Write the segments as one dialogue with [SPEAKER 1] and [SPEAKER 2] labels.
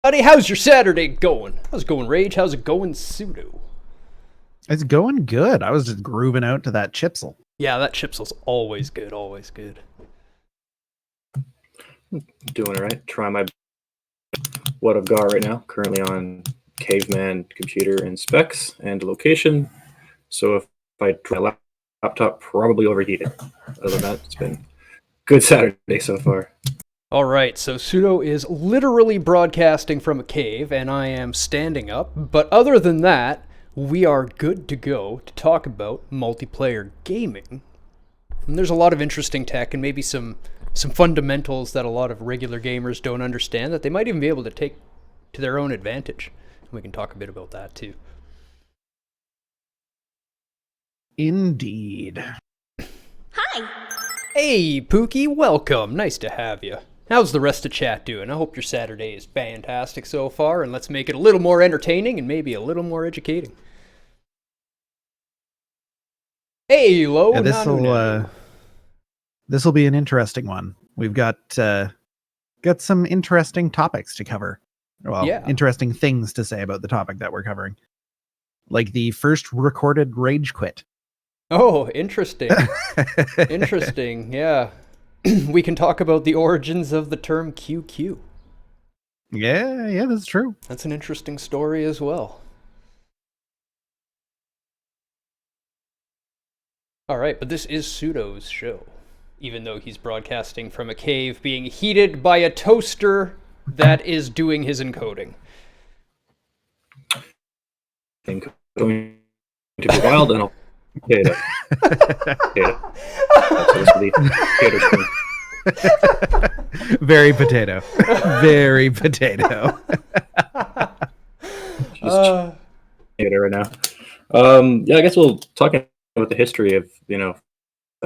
[SPEAKER 1] Buddy, how's your Saturday going? How's it going, Rage? How's it going, Pseudo?
[SPEAKER 2] It's going good. I was just grooving out to that chipsel.
[SPEAKER 1] Yeah, that chipsel's always good, always good.
[SPEAKER 3] Doing all right. Trying my what I've got right now. Currently on caveman computer and specs and location. So if I try my laptop, probably overheated. Other than that, it's been good Saturday so far.
[SPEAKER 1] All right, so Pseudo is literally broadcasting from a cave, and I am standing up. But other than that, we are good to go to talk about multiplayer gaming. And there's a lot of interesting tech and maybe some fundamentals that a lot of regular gamers don't understand that they might even be able to take to their own advantage. And we can talk a bit about that too.
[SPEAKER 2] Indeed.
[SPEAKER 4] Hi.
[SPEAKER 1] Hey, Pookie, welcome. Nice to have you. How's the rest of chat doing? I hope your Saturday is fantastic so far, and let's make it a little more entertaining and maybe a little more educating. Hey, Lo.
[SPEAKER 2] Yeah, this'll be an interesting one. We've got some interesting topics to cover. Well,
[SPEAKER 1] Yeah.
[SPEAKER 2] Interesting things to say about the topic that we're covering. Like the first recorded rage quit.
[SPEAKER 1] Oh, interesting. Interesting, yeah. We can talk about the origins of the term QQ.
[SPEAKER 2] Yeah, that's true.
[SPEAKER 1] That's an interesting story as well. All right, but this is Pseudo's show, even though he's broadcasting from a cave being heated by a toaster that is doing his encoding.
[SPEAKER 3] I think going to be wild and I'll potato. Potato. That's what it's gonna be.
[SPEAKER 2] Very potato. Very potato.
[SPEAKER 3] Just potato right now. Yeah, I guess we'll talk about the history of, I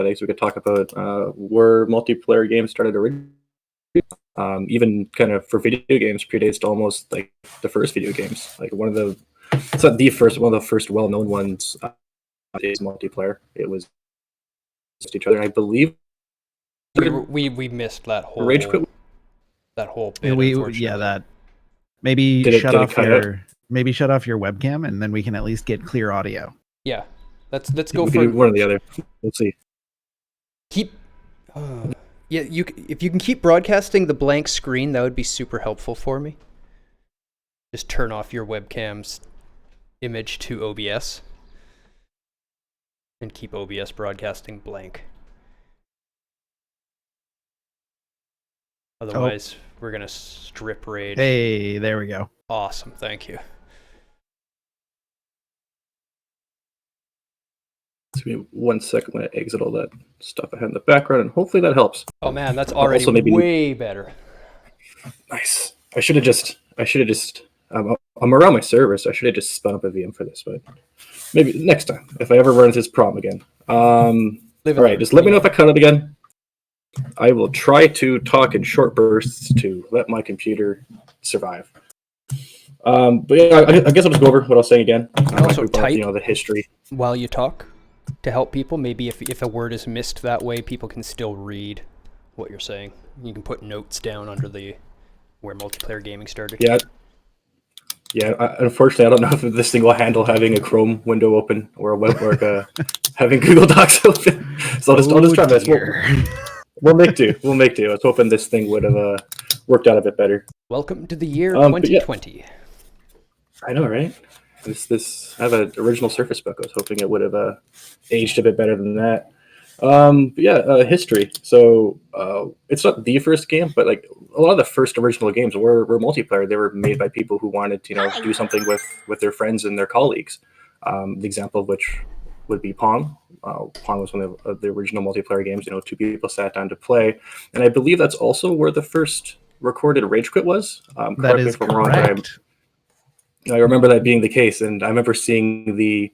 [SPEAKER 3] guess we could talk about where multiplayer games started originally. Even kind of for video games predates to almost like the first video games. Like it's not the first, one of the first well-known ones is multiplayer. It was just each other. And I believe
[SPEAKER 1] We missed that whole
[SPEAKER 3] Rage Quit.
[SPEAKER 1] That whole bit.
[SPEAKER 2] That maybe
[SPEAKER 3] Did it
[SPEAKER 2] shut off
[SPEAKER 3] cut
[SPEAKER 2] your webcam and then we can at least get clear audio.
[SPEAKER 1] Yeah, let's go
[SPEAKER 3] We
[SPEAKER 1] for
[SPEAKER 3] can do one or the other. Let's see.
[SPEAKER 1] If you can keep broadcasting the blank screen, that would be super helpful for me. Just turn off your webcam's image to OBS and keep OBS broadcasting blank. Otherwise, we're gonna strip raid.
[SPEAKER 2] Hey, there we go.
[SPEAKER 1] Awesome, thank you.
[SPEAKER 3] Give me 1 second. I'm going to exit all that stuff I had in the background, and hopefully that helps.
[SPEAKER 1] Oh man, that's already way better.
[SPEAKER 3] Nice. I should have just. I'm around my server, so I should have just spun up a VM for this. But maybe next time, if I ever run into this problem again. All right, just let me know if I cut it again. I will try to talk in short bursts to let my computer survive. But yeah, I guess I'll just go over what I was saying again.
[SPEAKER 1] Also type
[SPEAKER 3] the history
[SPEAKER 1] while you talk to help people. Maybe if a word is missed that way, people can still read what you're saying. You can put notes down under where multiplayer gaming started.
[SPEAKER 3] Yeah. Unfortunately, I don't know if this thing will handle having a Chrome window open or a web or having Google Docs open. So I'll just try this. We'll make do. I was hoping this thing would have worked out a bit better.
[SPEAKER 1] Welcome to the year 2020.
[SPEAKER 3] Yeah. I know, right? I have an original Surface Book. I was hoping it would have aged a bit better than that. History. So it's not the first game, but like a lot of the first original games were multiplayer. They were made by people who wanted to do something with their friends and their colleagues. The example of which would be Pong. Pong was one of the original multiplayer games. Two people sat down to play, and I believe that's also where the first recorded rage quit was.
[SPEAKER 2] That is correct.
[SPEAKER 3] I remember that being the case, and I remember seeing the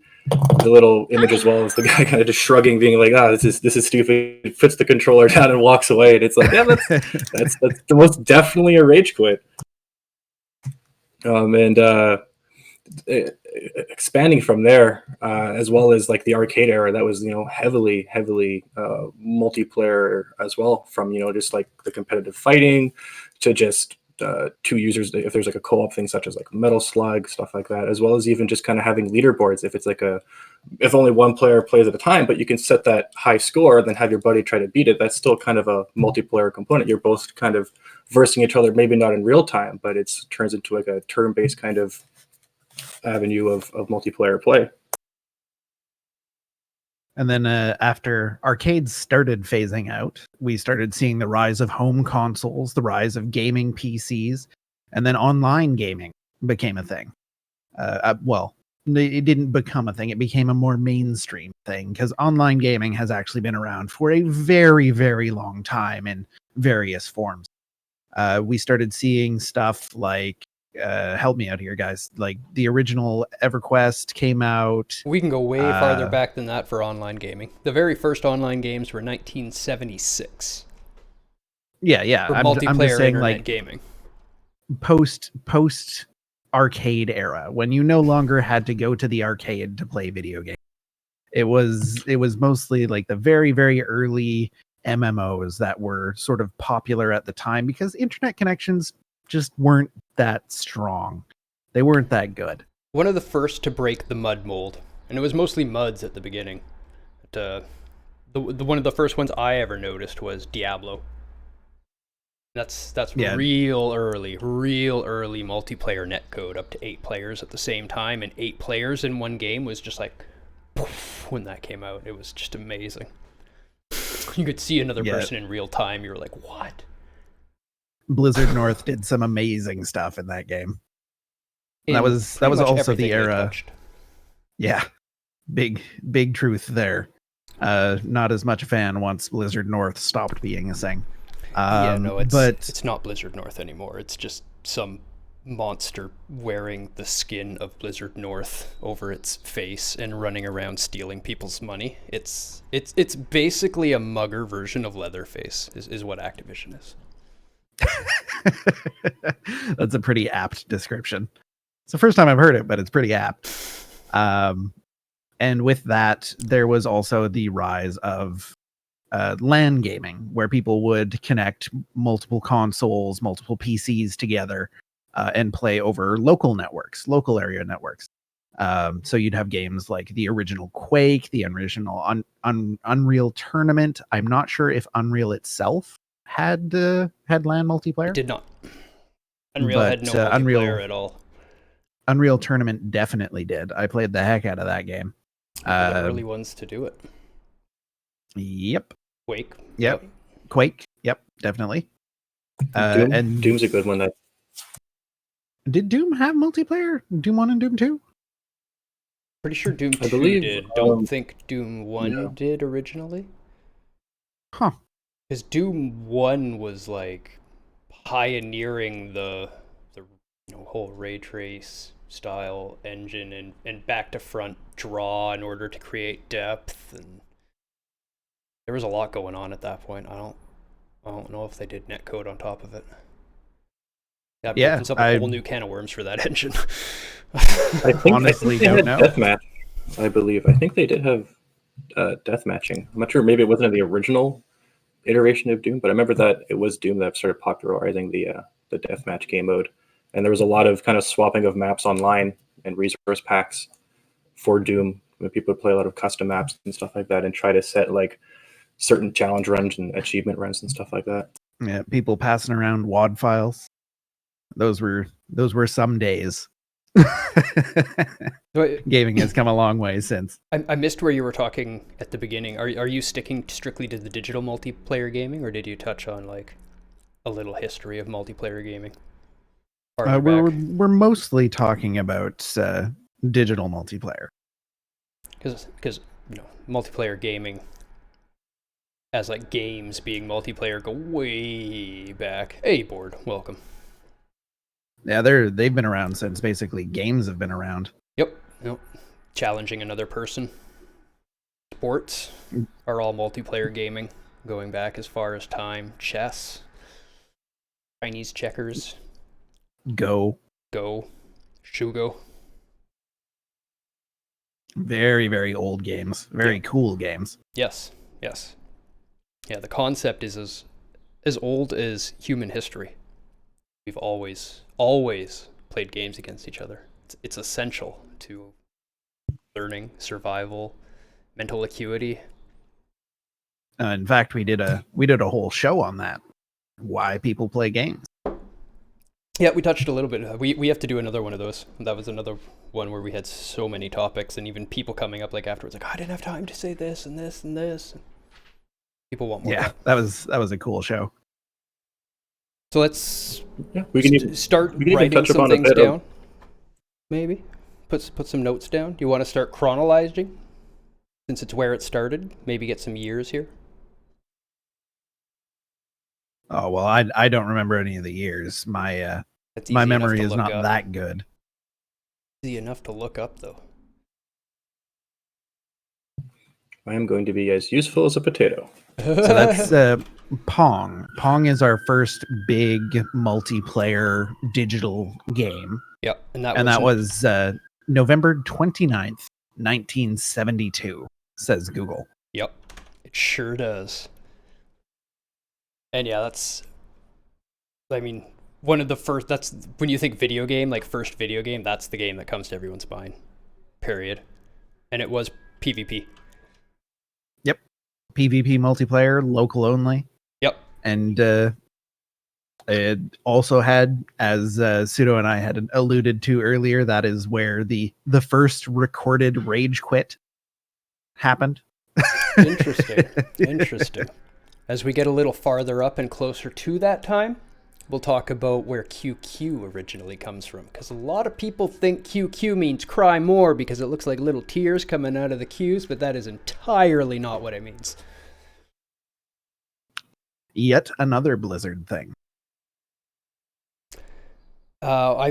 [SPEAKER 3] little image as well as the guy kind of just shrugging, being like, this is stupid. Puts the controller down and walks away, and it's like, yeah, that's the most definitely a rage quit. Expanding from there, as well as like the arcade era, that was heavily multiplayer as well. From just like the competitive fighting to just two users if there's like a co-op thing such as like Metal Slug, stuff like that, as well as even just kind of having leaderboards if it's like if only one player plays at a time, but you can set that high score and then have your buddy try to beat it. That's still kind of a multiplayer component. You're both kind of versing each other, maybe not in real time, but it turns into like a turn-based kind of avenue of multiplayer play.
[SPEAKER 2] And then after arcades started phasing out, we started seeing the rise of home consoles, the rise of gaming PCs, and then online gaming became a thing. Well, it didn't become a thing. It became a more mainstream thing because online gaming has actually been around for a very, very long time in various forms. We started seeing stuff like, help me out here, guys. Like the original EverQuest came out.
[SPEAKER 1] We can go way farther back than that for online gaming. The very first online games were 1976.
[SPEAKER 2] Yeah.
[SPEAKER 1] For
[SPEAKER 2] I'm
[SPEAKER 1] multiplayer
[SPEAKER 2] just saying,
[SPEAKER 1] internet
[SPEAKER 2] like
[SPEAKER 1] gaming.
[SPEAKER 2] post arcade era, when you no longer had to go to the arcade to play video games. It was mostly like the very, very early MMOs that were sort of popular at the time because internet connections just weren't that strong. They weren't that good.
[SPEAKER 1] One of the first to break the mud mold, and it was mostly muds at the beginning. But, one of the first ones I ever noticed was Diablo. That's real early multiplayer netcode up to 8 players at the same time, and 8 players in one game was just like poof, when that came out. It was just amazing. You could see another person in real time. You were like, what?
[SPEAKER 2] Blizzard North did some amazing stuff in that game. That was also the era. Yeah. Big truth there. Not as much a fan once Blizzard North stopped being a thing.
[SPEAKER 1] It's not Blizzard North anymore. It's just some monster wearing the skin of Blizzard North over its face and running around stealing people's money. It's basically a mugger version of Leatherface is what Activision is.
[SPEAKER 2] That's a pretty apt description. It's the first time I've heard it, but it's pretty apt. And with that, there was also the rise of LAN gaming, where people would connect multiple consoles, multiple PCs together and play over local area networks. So you'd have games like the original Quake, the original Unreal Tournament. I'm not sure if Unreal itself had LAN multiplayer.
[SPEAKER 1] It did not. Unreal had no multiplayer at all.
[SPEAKER 2] Unreal Tournament definitely did. I played the heck out of that game.
[SPEAKER 1] The early ones to do it.
[SPEAKER 2] Yep.
[SPEAKER 1] Quake.
[SPEAKER 2] Yep. Quake. Yep. Definitely.
[SPEAKER 3] And Doom's a good one.
[SPEAKER 2] Did Doom have multiplayer? Doom 1 and Doom 2?
[SPEAKER 1] Pretty sure Doom 2 did. Don't think Doom 1 did originally.
[SPEAKER 2] Huh.
[SPEAKER 1] Because Doom 1 was like pioneering the whole ray trace style engine and back to front draw in order to create depth, and there was a lot going on at that point. I don't know if they did netcode on top of it. That opens up a whole new can of worms for that engine.
[SPEAKER 3] I
[SPEAKER 2] honestly
[SPEAKER 3] don't know. Deathmatch, I believe. I think they did have death matching. I'm not sure. Maybe it wasn't in the original iteration of Doom, but I remember that it was Doom that started popularizing the deathmatch game mode. And there was a lot of kind of swapping of maps online and resource packs for Doom. When people would play a lot of custom maps and stuff like that and try to set like certain challenge runs and achievement runs and stuff like that.
[SPEAKER 2] Yeah, people passing around WAD files. Those were some days. Gaming has come a long way since.
[SPEAKER 1] I missed where you were talking at the beginning. Are you sticking strictly to the digital multiplayer gaming, or did you touch on like a little history of multiplayer gaming?
[SPEAKER 2] We're mostly talking about digital multiplayer.
[SPEAKER 1] Because multiplayer gaming, as like games being multiplayer, go way back. Hey, board, welcome.
[SPEAKER 2] Yeah, they've been around since basically games have been around.
[SPEAKER 1] Yep. Challenging another person. Sports are all multiplayer gaming, going back as far as time. Chess, Chinese checkers.
[SPEAKER 2] Go.
[SPEAKER 1] Shugo.
[SPEAKER 2] Very, very old games. Very cool games.
[SPEAKER 1] Yes. Yeah, the concept is as old as human history. We've always played games against each other. It's essential to learning, survival, mental acuity.
[SPEAKER 2] In fact, we did a whole show on that. Why people play games.
[SPEAKER 1] Yeah, we touched a little bit. We have to do another one of those. That was another one where we had so many topics, and even people coming up like afterwards, like, I didn't have time to say this and this and this. People want more.
[SPEAKER 2] Yeah,
[SPEAKER 1] of that.
[SPEAKER 2] that was a cool show.
[SPEAKER 1] So let's
[SPEAKER 3] we can even
[SPEAKER 1] start
[SPEAKER 3] we can even
[SPEAKER 1] writing
[SPEAKER 3] touch
[SPEAKER 1] some
[SPEAKER 3] upon a
[SPEAKER 1] things
[SPEAKER 3] bit
[SPEAKER 1] down. Maybe put some notes down. Do you want to start chronologizing, since it's where it started? Maybe get some years here.
[SPEAKER 2] Oh well, I don't remember any of the years. My
[SPEAKER 1] That's
[SPEAKER 2] my
[SPEAKER 1] easy enough
[SPEAKER 2] memory
[SPEAKER 1] to
[SPEAKER 2] is
[SPEAKER 1] look
[SPEAKER 2] not
[SPEAKER 1] up.
[SPEAKER 2] that good.
[SPEAKER 1] Easy enough to look up, though.
[SPEAKER 3] I am going to be as useful as a potato.
[SPEAKER 2] So that's Pong. Pong is our first big multiplayer digital game,
[SPEAKER 1] Yep, and
[SPEAKER 2] that was November 29th, 1972, says Google.
[SPEAKER 1] Yep, it sure does. And yeah, I mean, one of the first, that's, when you think video game, like first video game, that's the game that comes to everyone's mind, period. And it was PvP.
[SPEAKER 2] Yep. PvP multiplayer, local only.
[SPEAKER 1] Yep.
[SPEAKER 2] And it also had, as Pseudo and I had alluded to earlier, that is where the first recorded rage quit happened.
[SPEAKER 1] Interesting. As we get a little farther up and closer to that time, we'll talk about where QQ originally comes from. Because a lot of people think QQ means cry more because it looks like little tears coming out of the Qs, but that is entirely not what it means.
[SPEAKER 2] Yet another Blizzard thing.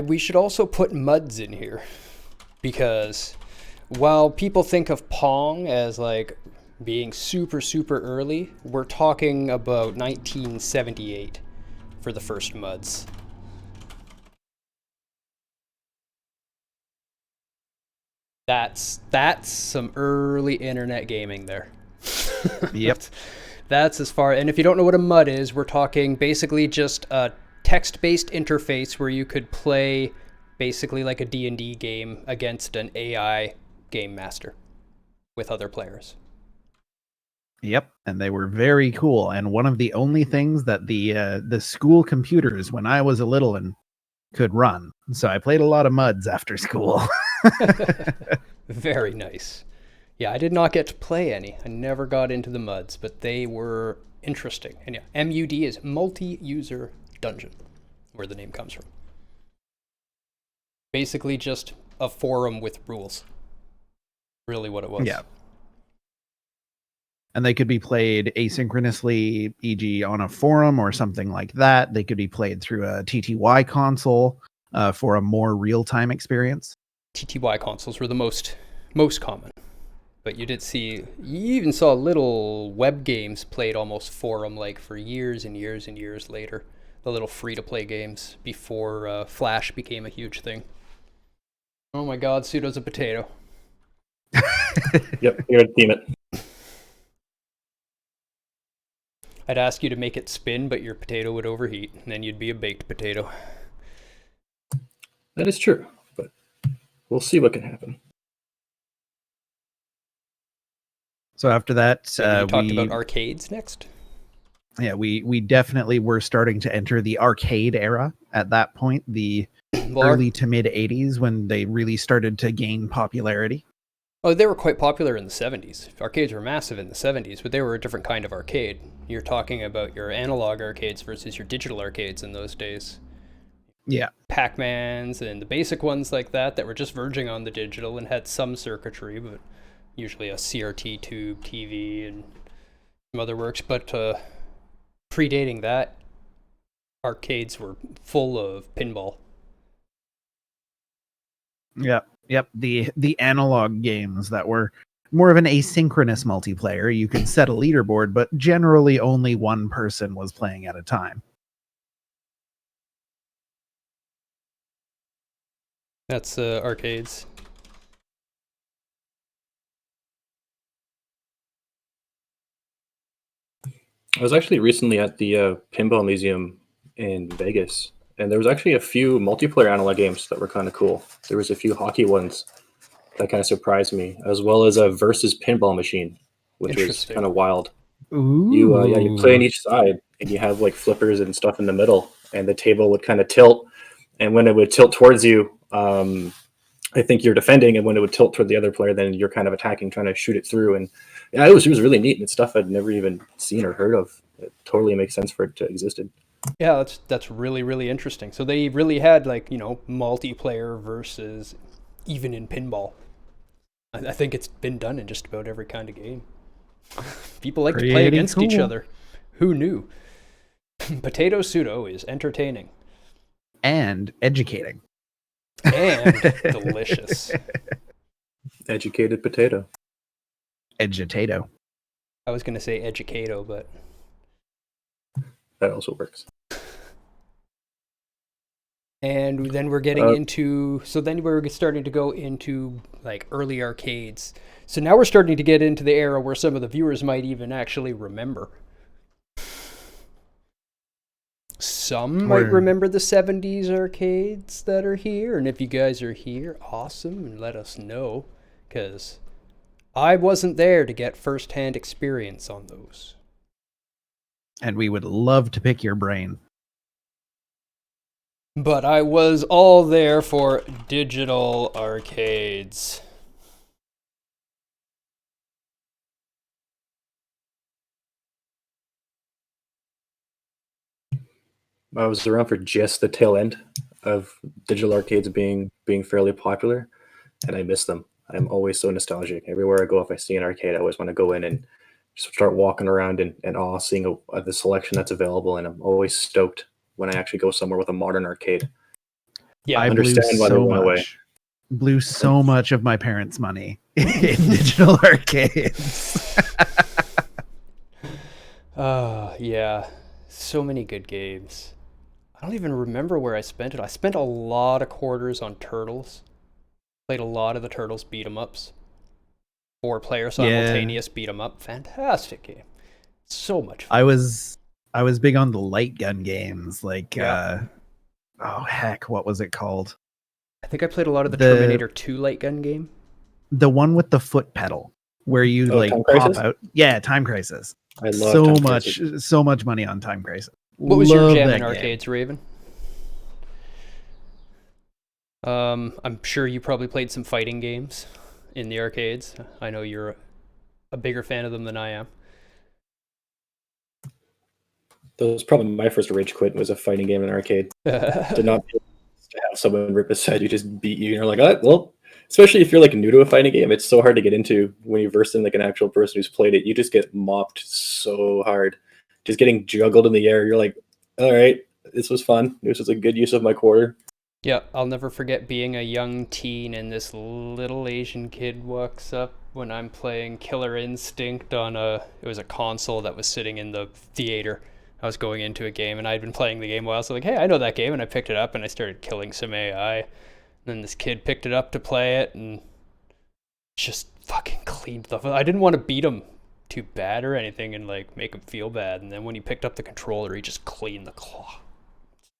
[SPEAKER 1] We should also put MUDs in here. Because while people think of Pong as like being super, super early, we're talking about 1978 for the first MUDs. That's some early internet gaming there.
[SPEAKER 2] Yep.
[SPEAKER 1] That's as far, and if you don't know what a MUD is, we're talking basically just a text-based interface where you could play basically like a D&D game against an AI game master with other players.
[SPEAKER 2] Yep, and they were very cool. And one of the only things that the school computers when I was a little one could run. So I played a lot of MUDs after school.
[SPEAKER 1] Very nice. Yeah, I did not get to play any. I never got into the MUDs, but they were interesting. And yeah, MUD is multi-user dungeon, where the name comes from. Basically just a forum with rules. Really what it was.
[SPEAKER 2] Yeah. And they could be played asynchronously, e.g. on a forum or something like that. They could be played through a TTY console for a more real-time experience.
[SPEAKER 1] TTY consoles were the most common. But you even saw little web games played almost forum-like for years and years and years later. The little free-to-play games before Flash became a huge thing. Oh my god, Pseudo's a potato.
[SPEAKER 3] Yep, you're gonna theme it.
[SPEAKER 1] I'd ask you to make it spin, but your potato would overheat, and then you'd be a baked potato.
[SPEAKER 3] That is true, but we'll see what can happen.
[SPEAKER 2] So after that,
[SPEAKER 1] So you talked about arcades next?
[SPEAKER 2] Yeah, we definitely were starting to enter the arcade era at that point, the early to mid 80s, when they really started to gain popularity.
[SPEAKER 1] Oh, they were quite popular in the 70s. Arcades were massive in the 70s, but they were a different kind of arcade. You're talking about your analog arcades versus your digital arcades in those days.
[SPEAKER 2] Yeah.
[SPEAKER 1] Pac-Mans and the basic ones like that were just verging on the digital and had some circuitry, but usually a CRT tube, TV, and some other works. But predating that, arcades were full of pinball.
[SPEAKER 2] Yeah. Yep, the analog games that were more of an asynchronous multiplayer. You could set a leaderboard, but generally only one person was playing at a time.
[SPEAKER 1] That's arcades.
[SPEAKER 3] I was actually recently at the Pinball Museum in Vegas, and there was actually a few multiplayer analog games that were kind of cool. There was a few hockey ones that kind of surprised me, as well as a versus pinball machine, which was
[SPEAKER 1] Interesting.
[SPEAKER 3] kind of wild.
[SPEAKER 2] Ooh.
[SPEAKER 3] You play on each side, and you have like flippers and stuff in the middle, and the table would kind of tilt. And when it would tilt towards you, I think you're defending, and when it would tilt toward the other player, then you're kind of attacking, trying to shoot it through. And yeah, it was really neat, and it's stuff I'd never even seen or heard of. It totally makes sense for it to existed.
[SPEAKER 1] Yeah, that's really, really interesting. So they really had like, multiplayer versus even in pinball. I think it's been done in just about every kind of game. People like to play
[SPEAKER 2] Pretty
[SPEAKER 1] against each
[SPEAKER 2] cool.
[SPEAKER 1] other. Who knew? Potato Pseudo is entertaining
[SPEAKER 2] And educating.
[SPEAKER 1] and delicious.
[SPEAKER 3] Educated potato.
[SPEAKER 2] Edutato.
[SPEAKER 1] I was going to say educato, but
[SPEAKER 3] That also works.
[SPEAKER 1] and then we're getting into, so then we're starting to go into like early arcades. So now we're starting to get into the era where some of the viewers might even actually remember. Some might
[SPEAKER 2] Or-
[SPEAKER 1] remember the 70s arcades that are here. And if you guys are here, awesome, and let us know. Because I wasn't there to get first-hand experience on those.
[SPEAKER 2] And we would love to pick your brain.
[SPEAKER 1] But I was all there for digital arcades.
[SPEAKER 3] I was around for just the tail end of digital arcades being fairly popular, and I miss them. I'm always so nostalgic. Everywhere I go, if I see an arcade, I always want to go in and just start walking around and awe, seeing the selection that's available. And I'm always stoked when I actually go somewhere with a modern arcade.
[SPEAKER 1] Yeah,
[SPEAKER 2] I
[SPEAKER 3] understand
[SPEAKER 2] blew
[SPEAKER 3] why they
[SPEAKER 2] so
[SPEAKER 3] went away.
[SPEAKER 2] much. Blew so much of my parents' money in digital arcades.
[SPEAKER 1] yeah. So many good games. I don't even remember where I spent it. I spent a lot of quarters on Turtles. Played a lot of the Turtles beat 'em ups. 4-player simultaneous beat 'em up. Fantastic game. So much fun.
[SPEAKER 2] I was big on the light gun games, like
[SPEAKER 1] Yeah.
[SPEAKER 2] oh heck, what was it called?
[SPEAKER 1] I think I played a lot of the
[SPEAKER 2] the-
[SPEAKER 1] Terminator 2 light gun game.
[SPEAKER 2] The one with the foot pedal where you like
[SPEAKER 3] Time
[SPEAKER 2] pop
[SPEAKER 3] Crisis?
[SPEAKER 2] out. Yeah, Time Crisis.
[SPEAKER 3] I love
[SPEAKER 2] So
[SPEAKER 3] Time
[SPEAKER 2] much
[SPEAKER 3] Crisis.
[SPEAKER 2] so much money on Time Crisis.
[SPEAKER 1] What was your
[SPEAKER 2] Love
[SPEAKER 1] jam
[SPEAKER 2] that
[SPEAKER 1] in
[SPEAKER 2] game.
[SPEAKER 1] arcades, Raven? I'm sure you probably played some fighting games in the arcades. I know you're a bigger fan of them than I am.
[SPEAKER 3] That was probably my first rage quit. Was a fighting game in an arcade. Did not feel to have someone rip aside you, just beat you, and you're like, oh, well. Especially if you're like new to a fighting game, it's so hard to get into when you verse in like an actual person who's played it. You just get mopped so hard, just getting juggled in the air. You're like, all right, this was fun. This was a good use of my quarter.
[SPEAKER 1] Yeah, I'll never forget being a young teen and this little Asian kid walks up when I'm playing Killer Instinct on it was a console that was sitting in the theater. I was going into a game and I'd been playing the game a while, so like, hey, I know that game, and I picked it up and I started killing some AI. And then this kid picked it up to play it and just fucking cleaned the. I didn't want to beat him too bad or anything and like make him feel bad. And then when he picked up the controller, he just cleaned the claw.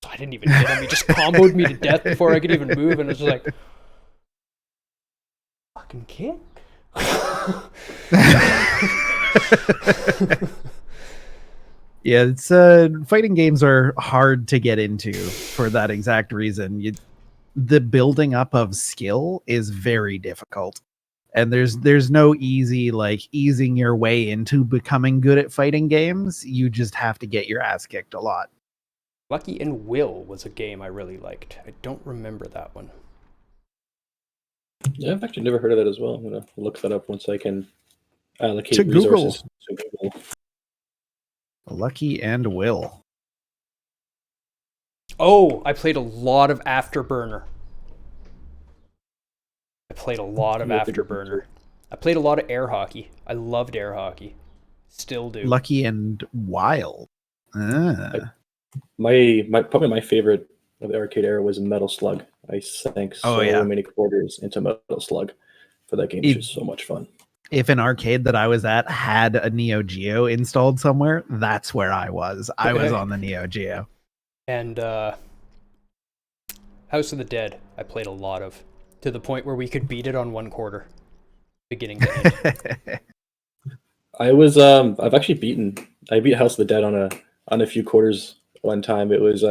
[SPEAKER 1] So I didn't even hit him. He just comboed me to death before I could even move, and I was just like, fucking kid.
[SPEAKER 2] Yeah, it's fighting games are hard to get into for that exact reason. The building up of skill is very difficult. And there's no easy like easing your way into becoming good at fighting games. You just have to get your ass kicked a lot.
[SPEAKER 1] Lucky and Will was a game I really liked. I don't remember that one.
[SPEAKER 3] Yeah, I've actually never heard of that as well. I'm gonna look that up once I can allocate
[SPEAKER 2] To Google.
[SPEAKER 3] resources to Google.
[SPEAKER 2] Lucky and Will.
[SPEAKER 1] Oh, I played a lot of Afterburner. I played a lot of
[SPEAKER 3] Yeah, I think
[SPEAKER 1] Afterburner. I played a lot of air hockey. I loved air hockey. Still do.
[SPEAKER 2] Lucky and Wild. Ah.
[SPEAKER 3] My probably my favorite of the arcade era was Metal Slug. I sank so
[SPEAKER 2] yeah.
[SPEAKER 3] many quarters into Metal Slug for that game. It's just so much fun.
[SPEAKER 2] If an arcade that I was at had a Neo Geo installed somewhere, that's where I was. I was
[SPEAKER 1] Okay.
[SPEAKER 2] on the Neo Geo.
[SPEAKER 1] And House of the Dead, I played a lot of, to the point where we could beat it on 1/4, beginning to end.
[SPEAKER 3] I've actually I beat House of the Dead on a few quarters one time. It was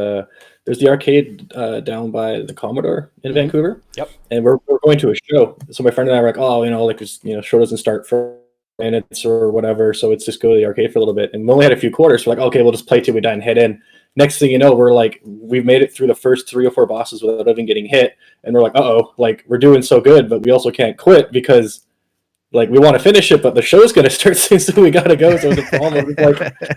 [SPEAKER 3] there's the arcade down by the Commodore in Vancouver.
[SPEAKER 1] Yep.
[SPEAKER 3] And we're going to a show. So my friend and I were like, oh, like show doesn't start for minutes or whatever, so let's just go to the arcade for a little bit. And we only had a few quarters, so we're like, okay, we'll just play till we die and head in. Next thing you know, we've made it through the first 3 or 4 bosses without even getting hit, and we're like, uh-oh, we're doing so good, but we also can't quit because we want to finish it, but the show's going to start soon, so we got to go. So it's almost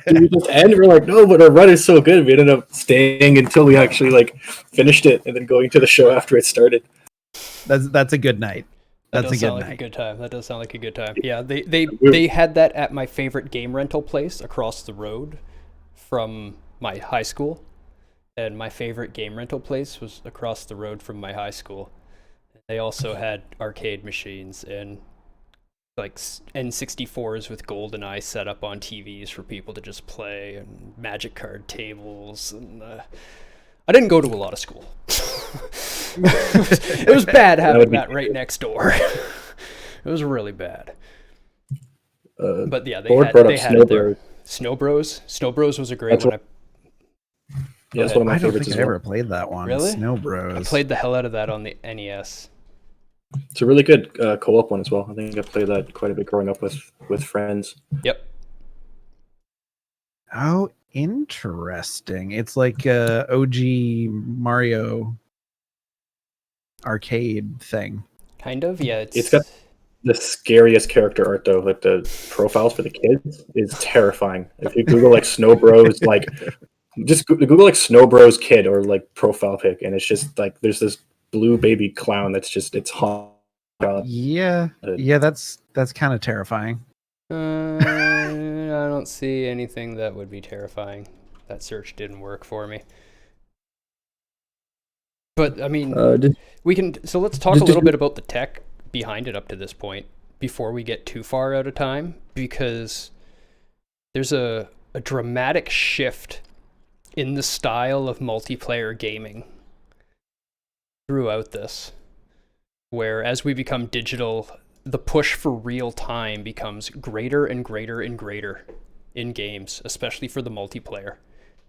[SPEAKER 3] do we just end? We're like, no, but our run is so good. We ended up staying until we actually finished it, and then going to the show after it started.
[SPEAKER 2] That's a good night.
[SPEAKER 1] That does sound like a good time. That does sound like a good time. Yeah, they had that at my favorite game rental place across the road from my high school, and my favorite game rental place was across the road from my high school. They also had arcade machines and N64s with GoldenEye set up on TVs for people to just play, and magic card tables, and I didn't go to a lot of school. It was bad having that right next door. It was really bad. But yeah, they had it there. Snow Bros. Snow Bros was a great one.
[SPEAKER 3] That's one of my
[SPEAKER 2] I don't
[SPEAKER 3] favorites.
[SPEAKER 2] think I ever played that one.
[SPEAKER 1] Really?
[SPEAKER 2] Snow Bros.
[SPEAKER 1] I played the hell out of that on the NES.
[SPEAKER 3] It's a really good co-op one as well. I think I played that quite a bit growing up with friends.
[SPEAKER 1] Yep.
[SPEAKER 2] Oh, interesting. It's like OG Mario arcade thing.
[SPEAKER 1] Kind of, yeah.
[SPEAKER 3] It's got the scariest character art though. The profiles for the kids is terrifying. If you Google Snow Bros, just Google Snow Bros kid or profile pic, and it's just there's this blue baby clown that's just it's hot.
[SPEAKER 2] Yeah, that's kind of terrifying.
[SPEAKER 1] I don't see anything that would be terrifying. That search didn't work for me. But I mean, we can. So let's talk a little bit about the tech behind it up to this point before we get too far out of time, because there's a dramatic shift in the style of multiplayer gaming throughout this, where as we become digital, the push for real time becomes greater and greater and greater in games, especially for the multiplayer.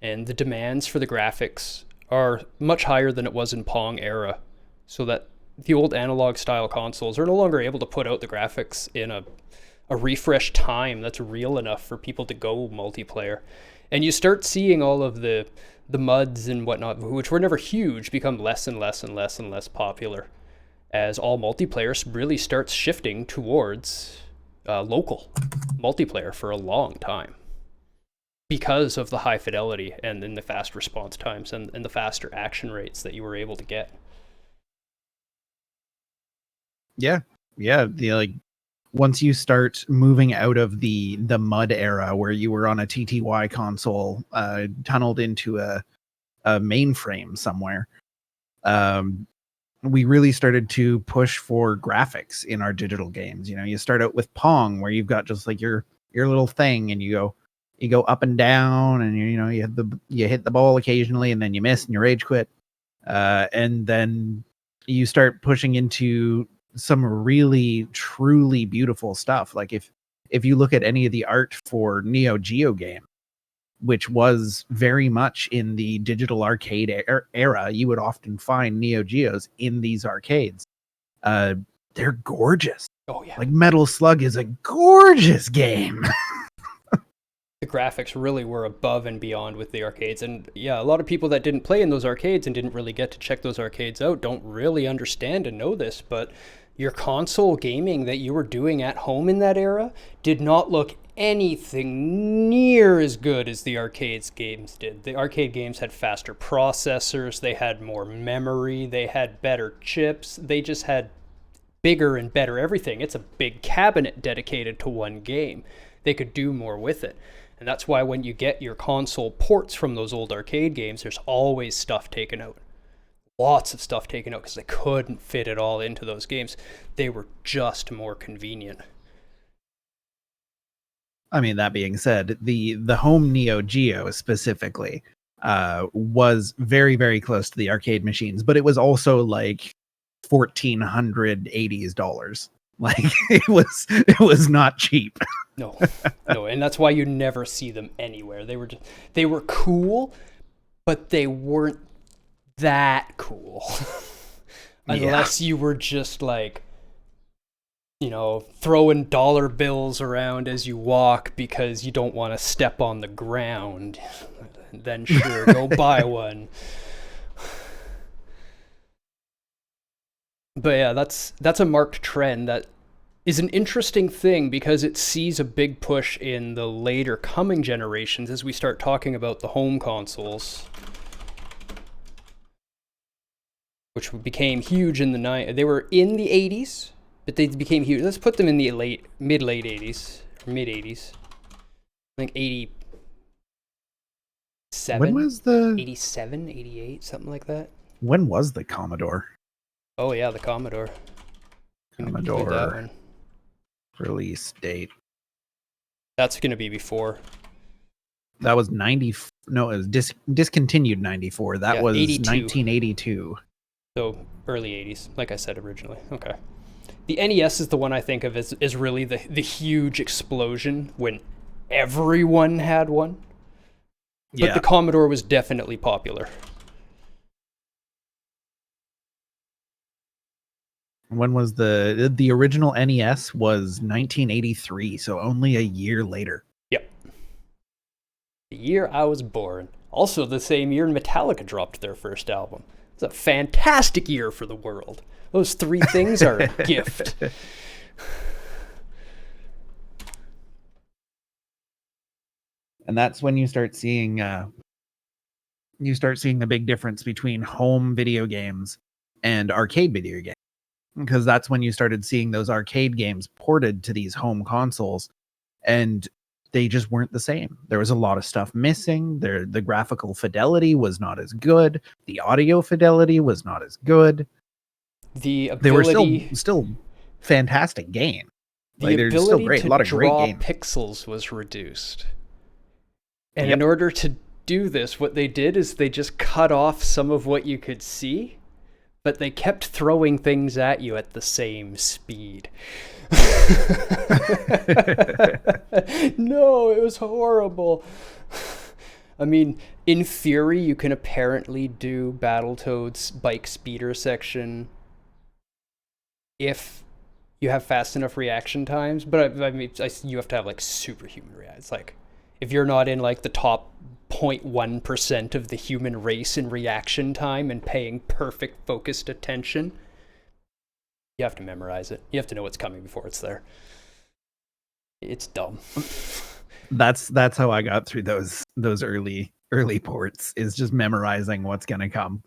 [SPEAKER 1] And the demands for the graphics are much higher than it was in Pong era, so that the old analog style consoles are no longer able to put out the graphics in a refresh time that's real enough for people to go multiplayer. And you start seeing all of the MUDs and whatnot, which were never huge, become less and less and less and less popular, as all multiplayer really starts shifting towards local multiplayer for a long time, because of the high fidelity and then the fast response times and the faster action rates that you were able to get.
[SPEAKER 2] Yeah. Once you start moving out of the MUD era where you were on a TTY console, tunneled into a mainframe somewhere, we really started to push for graphics in our digital games. You start out with Pong, where you've got just your little thing, and you go up and down, and you hit the ball occasionally, and then you miss and you rage quit, and then you start pushing into some really truly beautiful stuff. If you look at any of the art for Neo Geo game, which was very much in the digital arcade era, you would often find Neo Geos in these arcades. They're gorgeous.
[SPEAKER 1] Oh yeah.
[SPEAKER 2] Metal Slug is a gorgeous game.
[SPEAKER 1] The graphics really were above and beyond with the arcades. And yeah, a lot of people that didn't play in those arcades and didn't really get to check those arcades out don't really understand and know this, but your console gaming that you were doing at home in that era did not look anything near as good as the arcades games did. The arcade games had faster processors, they had more memory, they had better chips, they just had bigger and better everything. It's a big cabinet dedicated to one game. They could do more with it. And that's why when you get your console ports from those old arcade games, there's always stuff taken out. Lots of stuff taken out because they couldn't fit it all into those games. They were just more convenient. I
[SPEAKER 2] mean, that being said, the home Neo Geo specifically, was very, very close to the arcade machines, but it was also like $1,480. Like it was not cheap.
[SPEAKER 1] No, and that's why you never see them anywhere. They were cool, but they weren't that cool. Unless you were just like, throwing dollar bills around as you walk because you don't want to step on the ground. Then sure, go buy one. But yeah, that's a marked trend that is an interesting thing because it sees a big push in the later coming generations as we start talking about the home consoles, which became huge in the They were in the 80s, but they became huge. Let's put them in the mid-late 80s, or mid-80s. I think 87.
[SPEAKER 2] When was the
[SPEAKER 1] 87, 88, something like that?
[SPEAKER 2] When was the Commodore?
[SPEAKER 1] Oh yeah, the Commodore.
[SPEAKER 2] Commodore
[SPEAKER 1] that one.
[SPEAKER 2] Release date.
[SPEAKER 1] That's going to be before.
[SPEAKER 2] That was 90. No, it was discontinued 94. That was
[SPEAKER 1] 82.
[SPEAKER 2] 1982.
[SPEAKER 1] So early 80s, like I said originally. Okay. The NES is the one I think of as really the huge explosion when everyone had one. But the Commodore was definitely popular.
[SPEAKER 2] When was the original NES? Was 1983, so only a year later.
[SPEAKER 1] Yep. The year I was born. Also the same year Metallica dropped their first album. It's a fantastic year for the world. Those three things are a gift.
[SPEAKER 2] And that's when you start seeing the big difference between home video games and arcade video games. Because that's when you started seeing those arcade games ported to these home consoles, and they just weren't the same. There was a lot of stuff missing. The graphical fidelity was not as good. The audio fidelity was not as good.
[SPEAKER 1] They
[SPEAKER 2] were still fantastic games.
[SPEAKER 1] The
[SPEAKER 2] they're
[SPEAKER 1] ability
[SPEAKER 2] still great.
[SPEAKER 1] to
[SPEAKER 2] A lot of great
[SPEAKER 1] draw
[SPEAKER 2] games.
[SPEAKER 1] pixels was reduced. And in order to do this, what they did is they just cut off some of what you could see, but they kept throwing things at you at the same speed. No, it was horrible. I mean, in theory, you can apparently do Battletoads bike speeder section if you have fast enough reaction times, but I mean, you have to have like superhuman reaction. It's like, if you're not in like the top 0.1% of the human race in reaction time and paying perfect focused attention, you have to memorize it. You have to know what's coming before it's there. It's dumb.
[SPEAKER 2] That's how I got through those early ports, is just memorizing what's gonna come.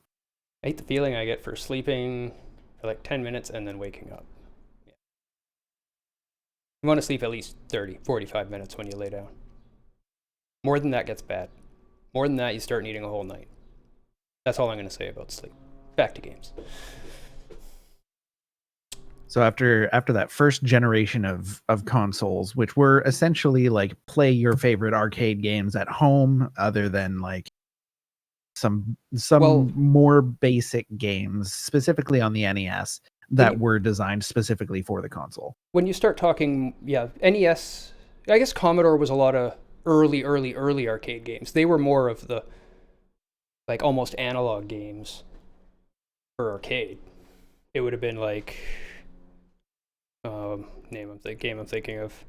[SPEAKER 1] I hate the feeling I get for sleeping for like 10 minutes and then waking up. Yeah. You want to sleep at least 30, 45 minutes when you lay down. More than that gets bad. More than that, you start needing a whole night. That's all I'm going to say about sleep. Back to games.
[SPEAKER 2] So after that first generation of consoles, which were essentially like play your favorite arcade games at home, other than like some more basic games, specifically on the NES, that were designed specifically for the console.
[SPEAKER 1] When you start talking, NES, I guess Commodore was a lot of early arcade games. They were more of the like almost analog games for arcade. It would have been like game I'm thinking of,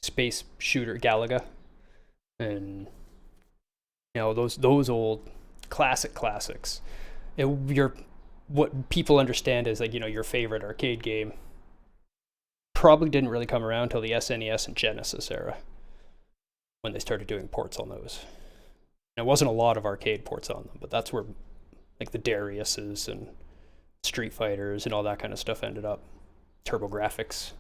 [SPEAKER 1] Space Shooter Galaga, and those old classics. What people understand is like your favorite arcade game probably didn't really come around till the SNES and Genesis era, when they started doing ports on those. And it wasn't a lot of arcade ports on them, but that's where like the Dariuses and Street Fighters and all that kind of stuff ended up. TurboGrafx.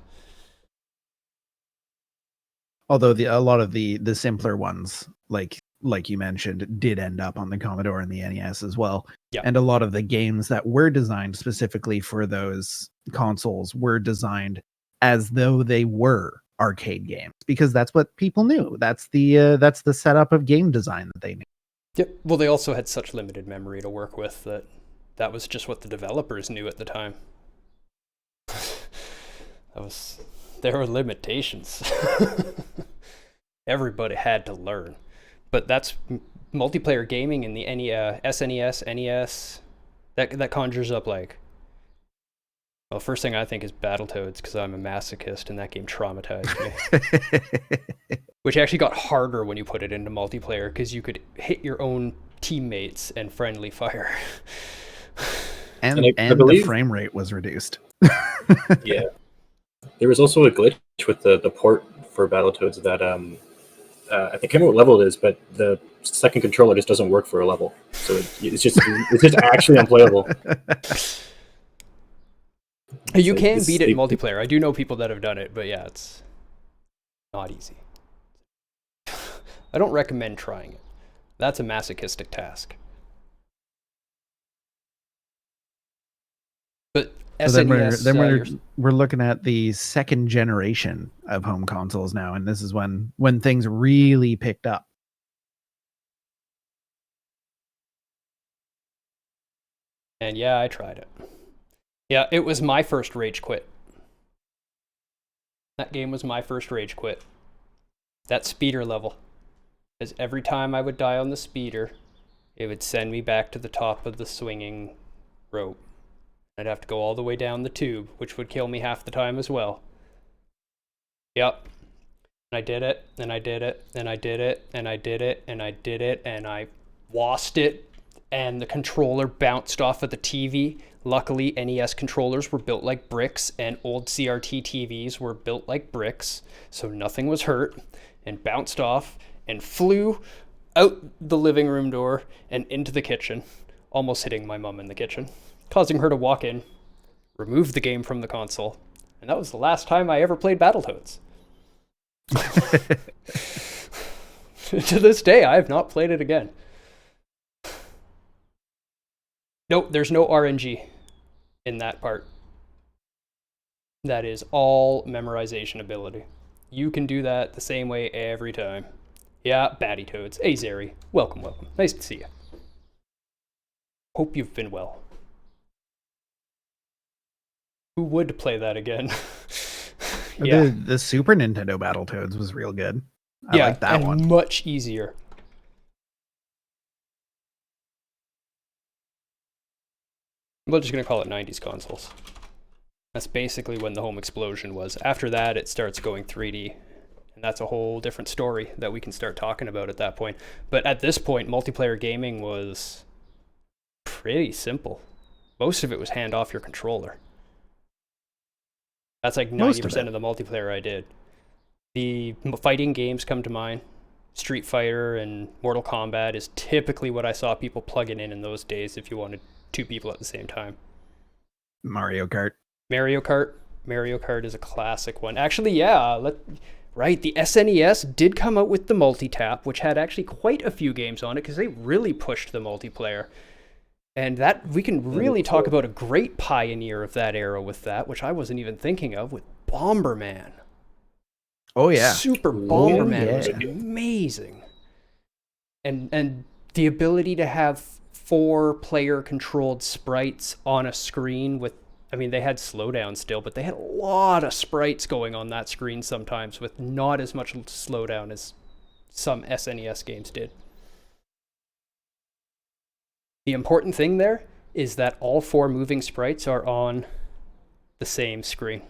[SPEAKER 2] Although a lot of the simpler ones, like you mentioned, did end up on the Commodore and the NES as well.
[SPEAKER 1] Yeah.
[SPEAKER 2] And a lot of the games that were designed specifically for those consoles were designed as though they were arcade games, because that's what people knew. That's the setup of game design that they knew.
[SPEAKER 1] Yep. Well, they also had such limited memory to work with that was just what the developers knew at the time. There were limitations. Everybody had to learn. But that's multiplayer gaming in the SNES, NES. That conjures up like, well, first thing I think is Battletoads because I'm a masochist and that game traumatized me. Which actually got harder when you put it into multiplayer because you could hit your own teammates and friendly fire.
[SPEAKER 2] and
[SPEAKER 3] I believe
[SPEAKER 2] the frame rate was reduced.
[SPEAKER 3] Yeah. There was also a glitch with the port for Battletoads that I think I can't remember what level it is, but the second controller just doesn't work for a level, so it's just actually unplayable.
[SPEAKER 1] You can beat it in multiplayer. I do know people that have done it, but yeah, it's not easy. I don't recommend trying it. That's a masochistic task. But
[SPEAKER 2] So
[SPEAKER 1] SNES,
[SPEAKER 2] we're looking at the second generation of home consoles now, and this is when things really picked up.
[SPEAKER 1] and yeah, I tried it. Yeah, it was my first rage quit. That game was my first rage quit. That speeder level. Because every time I would die on the speeder, it would send me back to the top of the swinging rope. I'd have to go all the way down the tube, which would kill me half the time as well. Yep. And I did it, and I did it, and I did it, and I did it, and I did it, and I lost it, and the controller bounced off of the TV. Luckily, NES controllers were built like bricks, and old CRT TVs were built like bricks, so nothing was hurt, and bounced off, and flew out the living room door and into the kitchen, almost hitting my mom in the kitchen, causing her to walk in, remove the game from the console, and that was the last time I ever played Battletoads. To this day, I have not played it again. Nope, there's no RNG in that part. That is all memorization ability. You can do that the same way every time. Yeah, Battletoads. Hey, Zeri. Welcome. Nice to see you. Hope you've been well. Who would play that again? Yeah.
[SPEAKER 2] The Super Nintendo Battletoads was real good. I
[SPEAKER 1] Yeah,
[SPEAKER 2] like that
[SPEAKER 1] and
[SPEAKER 2] one.
[SPEAKER 1] much easier. We're just going to call it 90s consoles. That's basically when the home explosion was. After that, it starts going 3D. And that's a whole different story that we can start talking about at that point. But at this point, multiplayer gaming was pretty simple. Most of it was hand off your controller. That's like 90% of the multiplayer I did. The fighting games come to mind. Street Fighter and Mortal Kombat is typically what I saw people plugging in those days if you wanted two people at the same time.
[SPEAKER 2] Mario Kart.
[SPEAKER 1] Mario Kart is a classic one. Actually, yeah, right, the SNES did come out with the multi-tap, which had actually quite a few games on it because they really pushed the multiplayer. And that we can really talk about a great pioneer of that era with that, which I wasn't even thinking of, with Bomberman.
[SPEAKER 2] Oh yeah.
[SPEAKER 1] Super Bomberman was amazing. And the ability to have 4-player controlled sprites on a screen with, I mean, they had slowdown still, but they had a lot of sprites going on that screen sometimes with not as much slowdown as some SNES games did. The important thing there is that all 4 moving sprites are on the same screen.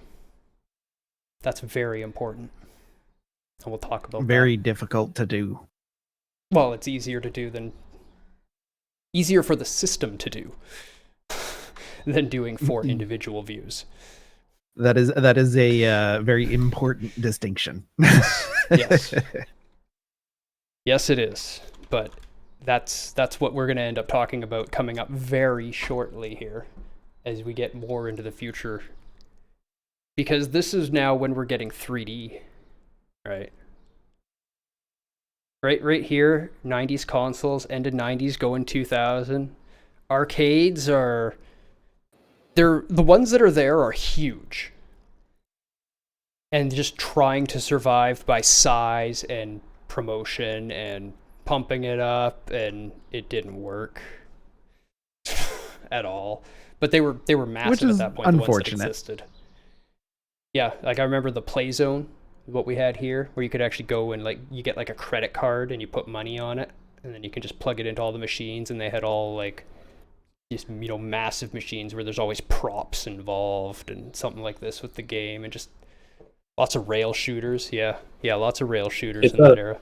[SPEAKER 1] That's very important. And we'll talk about
[SPEAKER 2] very difficult to do.
[SPEAKER 1] Well, it's easier for the system to do than doing 4 individual views.
[SPEAKER 2] That is a very important distinction.
[SPEAKER 1] Yes. Yes, it is. But that's what we're going to end up talking about coming up very shortly here as we get more into the future. Because this is now when we're getting 3D, right? Right here, 90s consoles, end of 90s, going 2000. Arcades the ones that are there are huge. And just trying to survive by size and promotion and pumping it up, and it didn't work at all. But they were massive at that point. The ones that existed. Yeah, like I remember the play zone, what we had here, where you could actually go and like you get like a credit card and you put money on it, and then you can just plug it into all the machines, and they had all like just massive machines where there's always props involved and something like this with the game, and just lots of rail shooters. Yeah, lots of rail shooters in that era.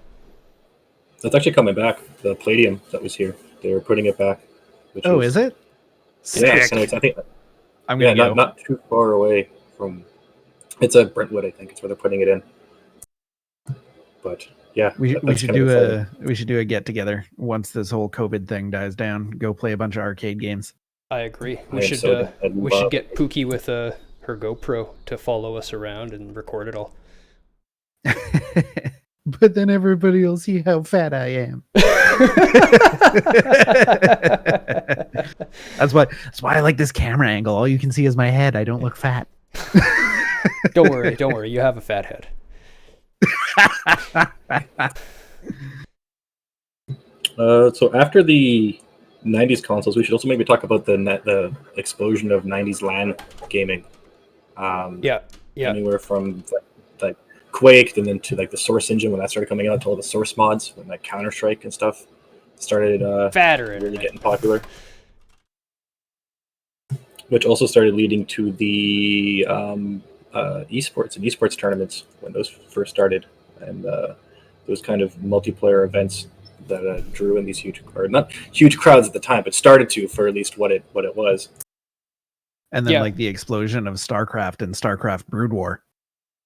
[SPEAKER 3] That's actually coming back. The Palladium that was here, they're putting it back.
[SPEAKER 2] Is it?
[SPEAKER 3] Yeah, I think.
[SPEAKER 2] I'm gonna go.
[SPEAKER 3] Not too far away from. It's a Brentwood, I think. It's where they're putting it in. But yeah,
[SPEAKER 2] we should do a get together once this whole COVID thing dies down. Go play a bunch of arcade games.
[SPEAKER 1] I agree. We should get Pookie with her GoPro to follow us around and record it all.
[SPEAKER 2] But then everybody will see how fat I am. That's why I like this camera angle. All you can see is my head. I don't look fat.
[SPEAKER 1] Don't worry. You have a fat head.
[SPEAKER 3] So after the 90s consoles, we should also maybe talk about the explosion of 90s LAN gaming.
[SPEAKER 1] Yeah.
[SPEAKER 3] Anywhere from like Quake and then to like the Source engine when that started coming out, to all the Source mods when like Counter-Strike and stuff started really getting popular. Which also started leading to the esports and esports tournaments when those first started, and those kind of multiplayer events that drew in these not huge crowds at the time, but started to for at least what it was.
[SPEAKER 2] And then like the explosion of StarCraft and StarCraft Brood War,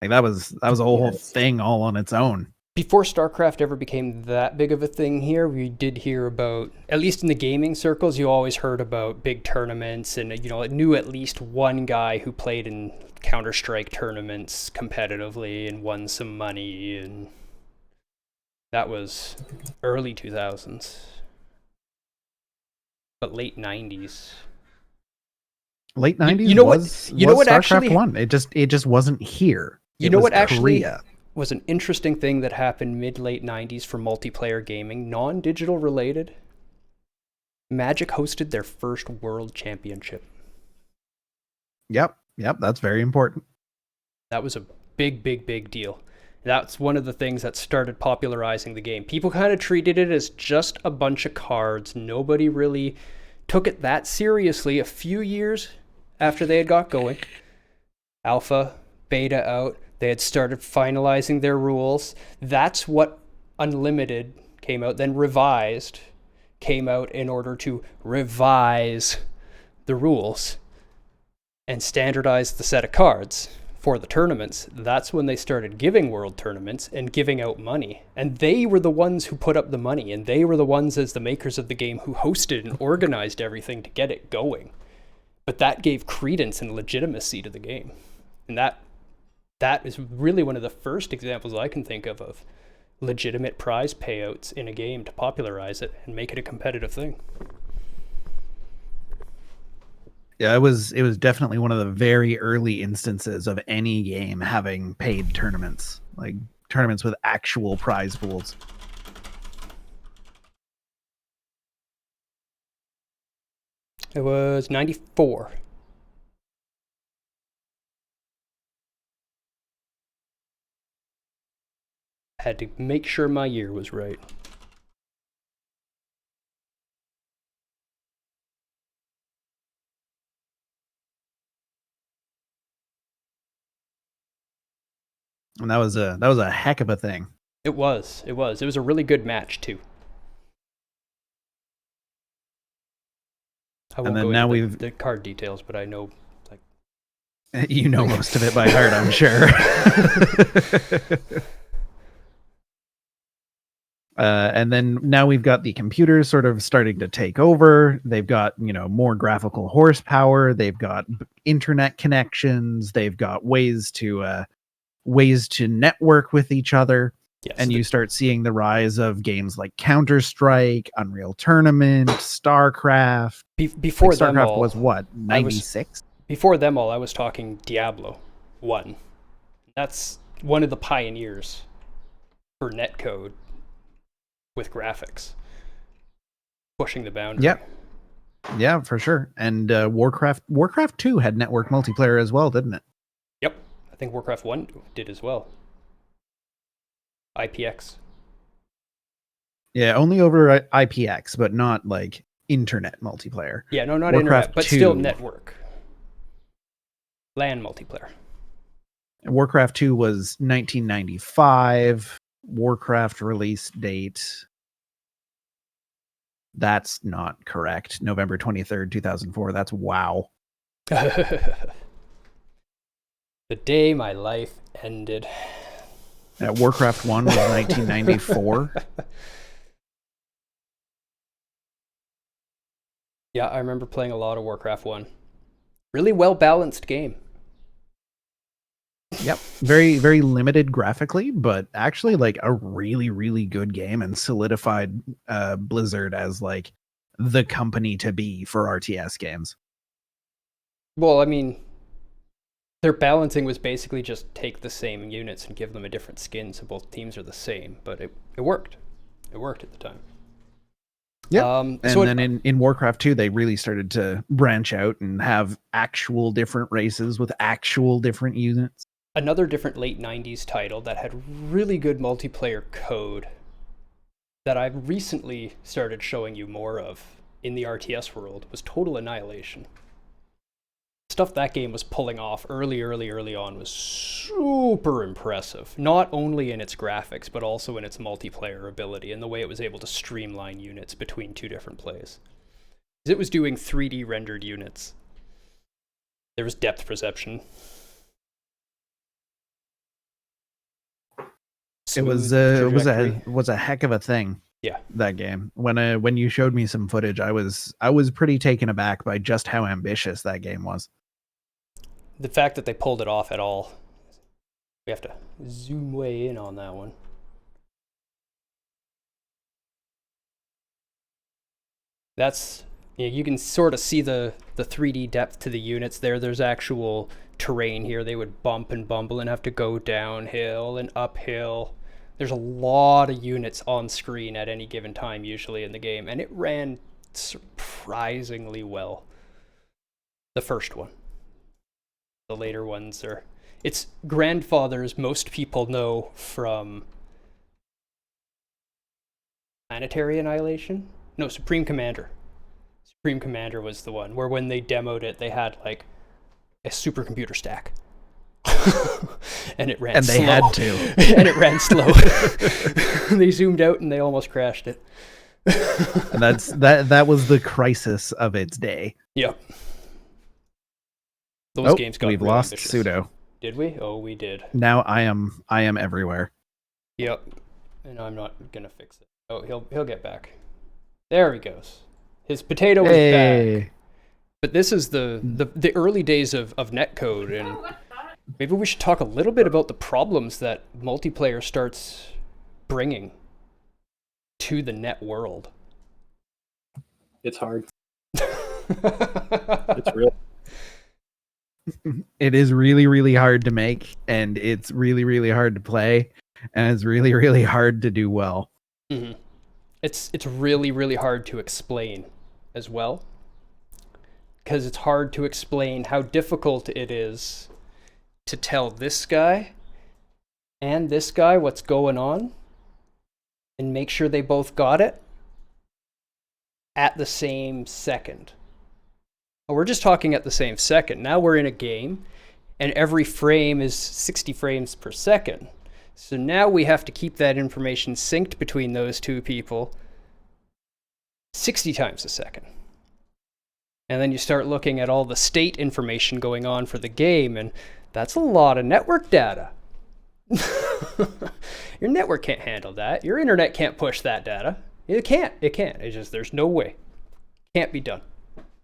[SPEAKER 2] like that was a whole thing all on its own.
[SPEAKER 1] Before StarCraft ever became that big of a thing here, we did hear about, at least in the gaming circles, you always heard about big tournaments, and knew at least one guy who played in Counter-Strike tournaments competitively and won some money, and that was early 2000s. But late 90s.
[SPEAKER 2] Late 90s what StarCraft actually won. It just wasn't here.
[SPEAKER 1] What actually was an interesting thing that happened mid-late 90s for multiplayer gaming, non-digital related? Magic hosted their first world championship.
[SPEAKER 2] Yep, that's very important.
[SPEAKER 1] That was a big deal. That's one of the things that started popularizing the game. People kind of treated it as just a bunch of cards. Nobody really took it that seriously. A few years after they had got going, alpha, beta out, they had started finalizing their rules. That's what Unlimited came out, then Revised came out in order to revise the rules and standardize the set of cards for the tournaments. That's when they started giving world tournaments and giving out money. And they were the ones who put up the money, and they were the ones as the makers of the game who hosted and organized everything to get it going. But that gave credence and legitimacy to the game. And that is really one of the first examples I can think of legitimate prize payouts in a game to popularize it and make it a competitive thing.
[SPEAKER 2] Yeah, it was definitely one of the very early instances of any game having paid tournaments, like tournaments with actual prize pools.
[SPEAKER 1] It was 94. Had to make sure my year was right.
[SPEAKER 2] And that was a heck of a thing.
[SPEAKER 1] It was a really good match too. I won't go into the card details, but I know
[SPEAKER 2] you know most of it by heart, I'm sure. And then now we've got the computers sort of starting to take over. They've got, more graphical horsepower. They've got internet connections. They've got ways to network with each other.
[SPEAKER 1] Yes,
[SPEAKER 2] and you start seeing the rise of games like Counter-Strike, Unreal Tournament, StarCraft.
[SPEAKER 1] Before
[SPEAKER 2] StarCraft was what, 96?
[SPEAKER 1] Before them all, I was talking Diablo 1. That's one of the pioneers for netcode. with graphics. Pushing the boundary.
[SPEAKER 2] Yeah, for sure. And Warcraft 2 had network multiplayer as well, didn't it?
[SPEAKER 1] Yep. I think Warcraft 1 did as well. IPX.
[SPEAKER 2] Yeah, only over IPX, but not like internet multiplayer.
[SPEAKER 1] Yeah, no, not
[SPEAKER 2] Warcraft
[SPEAKER 1] internet, but
[SPEAKER 2] 2.
[SPEAKER 1] still network. LAN multiplayer.
[SPEAKER 2] Warcraft 2 was 1995. Warcraft release date. That's not correct. November 23rd, 2004. That's WoW.
[SPEAKER 1] The day my life ended.
[SPEAKER 2] Warcraft 1 was 1994.
[SPEAKER 1] Yeah, I remember playing a lot of Warcraft 1. Really well-balanced game.
[SPEAKER 2] Yep. Very, very limited graphically, but actually like a really, really good game, and solidified Blizzard as like the company to be for RTS games.
[SPEAKER 1] Well, I mean, their balancing was basically just take the same units and give them a different skin so both teams are the same, but it worked. It worked at the time.
[SPEAKER 2] Yeah. And then in Warcraft 2, they really started to branch out and have actual different races with actual different units.
[SPEAKER 1] Another different late 90s title that had really good multiplayer code that I've recently started showing you more of in the RTS world was Total Annihilation. Stuff that game was pulling off early on was super impressive. Not only in its graphics, but also in its multiplayer ability and the way it was able to streamline units between two different plays. It was doing 3D rendered units. There was depth perception.
[SPEAKER 2] It was a heck of a thing.
[SPEAKER 1] Yeah,
[SPEAKER 2] that game. When you showed me some footage, I was pretty taken aback by just how ambitious that game was.
[SPEAKER 1] The fact that they pulled it off at all. We have to zoom way in on that one. That's, you can sort of see the 3D depth to the units there. There's actual terrain here. They would bump and bumble and have to go downhill and uphill. There's a lot of units on screen at any given time usually in the game, and it ran surprisingly well. The first one. The later ones are... Its grandfathers most people know from Planetary Annihilation? No, Supreme Commander. Supreme Commander was the one where when they demoed it, they had like a supercomputer stack. And it ran slow.
[SPEAKER 2] And they had to.
[SPEAKER 1] And it ran slow. They zoomed out and they almost crashed it.
[SPEAKER 2] And that was the crisis of its day.
[SPEAKER 1] Yep. Those games got
[SPEAKER 2] we've
[SPEAKER 1] really
[SPEAKER 2] lost
[SPEAKER 1] ambitious.
[SPEAKER 2] Pseudo.
[SPEAKER 1] Did we? Oh, we did.
[SPEAKER 2] Now I am everywhere.
[SPEAKER 1] Yep. And I'm not gonna fix it. Oh, he'll get back. There he goes. His potato is back. But this is the early days of netcode, and maybe we should talk a little bit about the problems that multiplayer starts bringing to the net world.
[SPEAKER 3] It's hard. It's real.
[SPEAKER 2] It is really, really hard to make, and it's really, really hard to play, and it's really, really hard to do well.
[SPEAKER 1] Mm-hmm. It's really, really hard to explain as well, because it's hard to explain how difficult it is to tell this guy and this guy what's going on and make sure they both got it at the same second. We're just talking at the same second. Now we're in a game, and every frame is 60 frames per second. So now we have to keep that information synced between those two people 60 times a second. And then you start looking at all the state information going on for the game, and that's a lot of network data. Your network can't handle that. Your internet can't push that data. It can't. It's just, there's no way. Can't be done.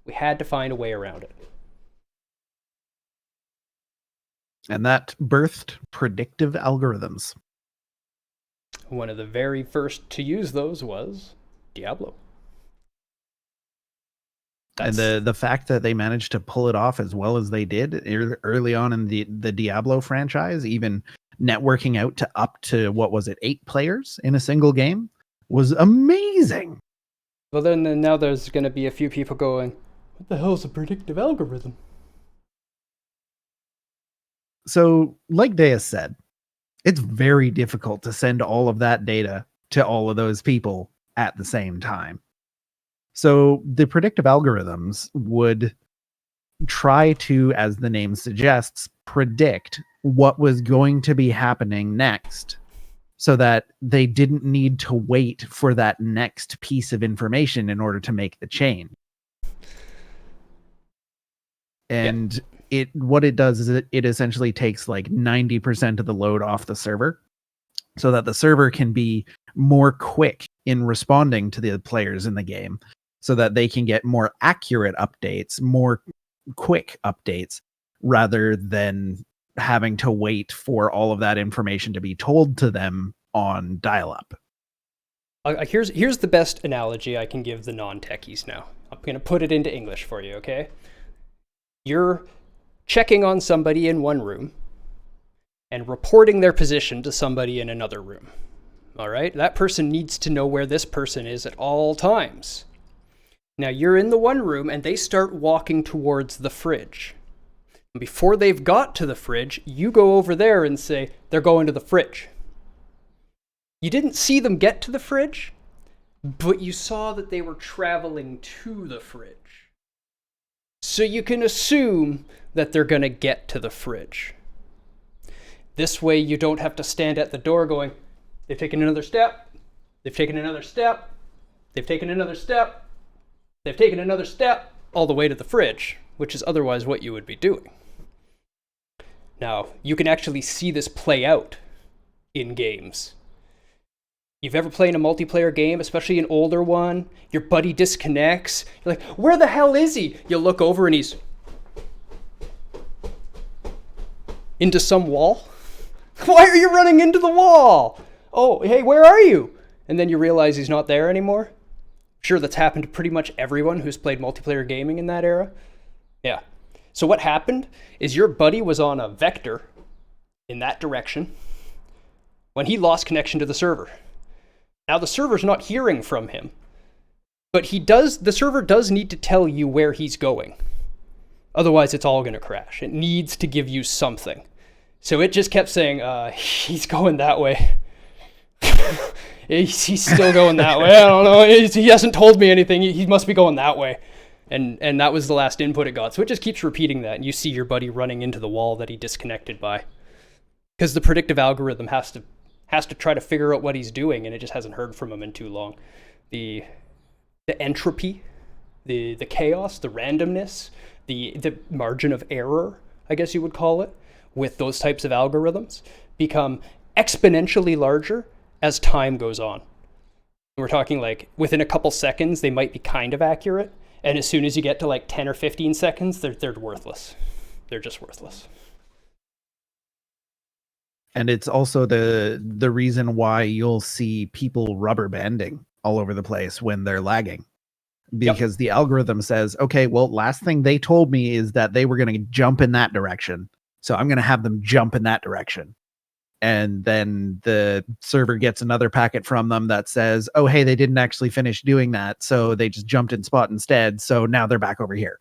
[SPEAKER 1] We had to find a way around it.
[SPEAKER 2] And that birthed predictive algorithms.
[SPEAKER 1] One of the very first to use those was Diablo.
[SPEAKER 2] And the fact that they managed to pull it off as well as they did early on in the Diablo franchise, even networking out to up to, what was it, 8 players in a single game, was amazing.
[SPEAKER 1] Well, then now there's going to be a few people going, what the hell is a predictive algorithm?
[SPEAKER 2] So, like Deus said, it's very difficult to send all of that data to all of those people at the same time. So the predictive algorithms would try to, as the name suggests, predict what was going to be happening next so that they didn't need to wait for that next piece of information in order to make the change. And what it does is it essentially takes like 90% of the load off the server so that the server can be more quick in responding to the players in the game so that they can get more accurate updates, more quick updates, rather than having to wait for all of that information to be told to them on dial-up.
[SPEAKER 1] Here's the best analogy I can give the non-techies now. I'm going to put it into English for you, okay? You're checking on somebody in one room and reporting their position to somebody in another room. All right? That person needs to know where this person is at all times. Now, you're in the one room and they start walking towards the fridge. Before they've got to the fridge, you go over there and say, they're going to the fridge. You didn't see them get to the fridge, but you saw that they were traveling to the fridge. So you can assume that they're going to get to the fridge. This way you don't have to stand at the door going, they've taken another step, they've taken another step, they've taken another step, they've taken another step, all the way to the fridge, which is otherwise what you would be doing. Now, you can actually see this play out in games. You've ever played a multiplayer game, especially an older one, your buddy disconnects, you're like, where the hell is he? You look over and he's into some wall. Why are you running into the wall? Oh, hey, where are you? And then you realize he's not there anymore. Sure, that's happened to pretty much everyone who's played multiplayer gaming in that era. Yeah. So what happened is your buddy was on a vector in that direction when he lost connection to the server. Now the server's not hearing from him, but the server does need to tell you where he's going. Otherwise it's all gonna crash. It needs to give you something. So it just kept saying, he's going that way. He's still going that way. I don't know. He hasn't told me anything. He must be going that way. And that was the last input it got. So it just keeps repeating that. And you see your buddy running into the wall that he disconnected by. Because the predictive algorithm has to try to figure out what he's doing, and it just hasn't heard from him in too long. The entropy, the chaos, the randomness, the margin of error, I guess you would call it, with those types of algorithms become exponentially larger as time goes on. We're talking like within a couple seconds, they might be kind of accurate. And as soon as you get to like 10 or 15 seconds, they're worthless. They're just worthless.
[SPEAKER 2] And it's also the reason why you'll see people rubber banding all over the place when they're lagging. Because the algorithm says, okay, well, last thing they told me is that they were going to jump in that direction. So I'm going to have them jump in that direction. And then the server gets another packet from them that says, oh, hey, they didn't actually finish doing that. So they just jumped in spot instead. So now they're back over here.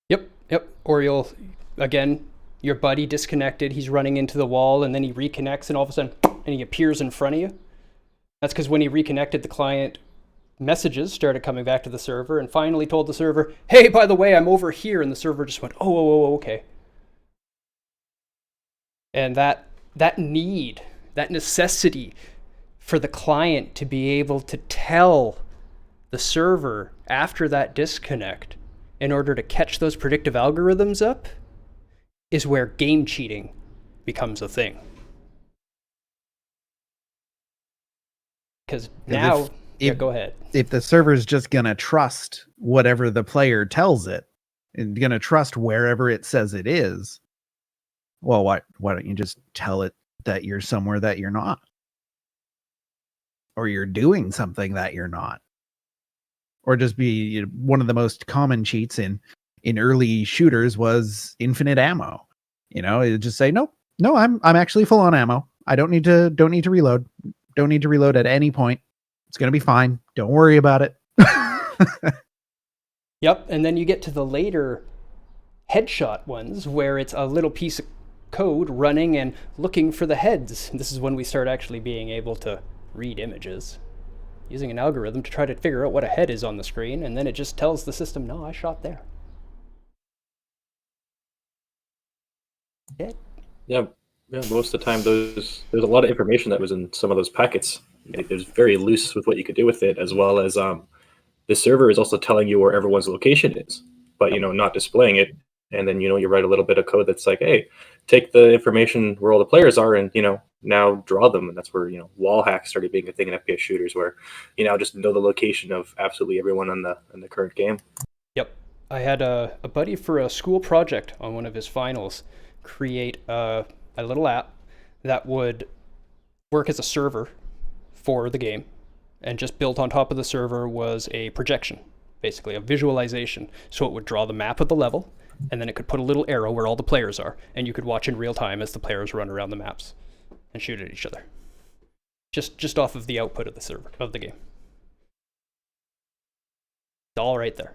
[SPEAKER 1] Yep. Or your buddy disconnected, he's running into the wall, and then he reconnects, and all of a sudden, and he appears in front of you. That's because when he reconnected, the client messages started coming back to the server, and finally told the server, hey, by the way, I'm over here, and the server just went, oh, okay. And that need, that necessity for the client to be able to tell the server after that disconnect in order to catch those predictive algorithms up is where game cheating becomes a thing. Because now, go ahead.
[SPEAKER 2] If the server's just going to trust whatever the player tells it, and going to trust wherever it says it is, well, why don't you just tell it that you're somewhere that you're not? Or you're doing something that you're not? Or just be one of the most common cheats in early shooters was infinite ammo. You know, it just say, no, I'm actually full on ammo. I don't need to reload. Don't need to reload at any point. It's going to be fine. Don't worry about it.
[SPEAKER 1] Yep, and then you get to the later headshot ones where it's a little piece of code running and looking for the heads. And this is when we start actually being able to read images, using an algorithm to try to figure out what a head is on the screen, and then it just tells the system, no, I shot there. Head.
[SPEAKER 3] Yeah, most of the time, there's a lot of information that was in some of those packets. It was very loose with what you could do with it, as well as the server is also telling you where everyone's location is, but not displaying it. And then you write a little bit of code that's like, hey, take the information where all the players are, and now draw them. And that's where wall hacks started being a thing in FPS shooters, where just know the location of absolutely everyone in the current game.
[SPEAKER 1] Yep, I had a buddy for a school project on one of his finals create a little app that would work as a server for the game, and just built on top of the server was a projection, basically a visualization. So it would draw the map of the level, and then it could put a little arrow where all the players are, and you could watch in real time as the players run around the maps and shoot at each other, just off of the output of the server of the game. It's all right there.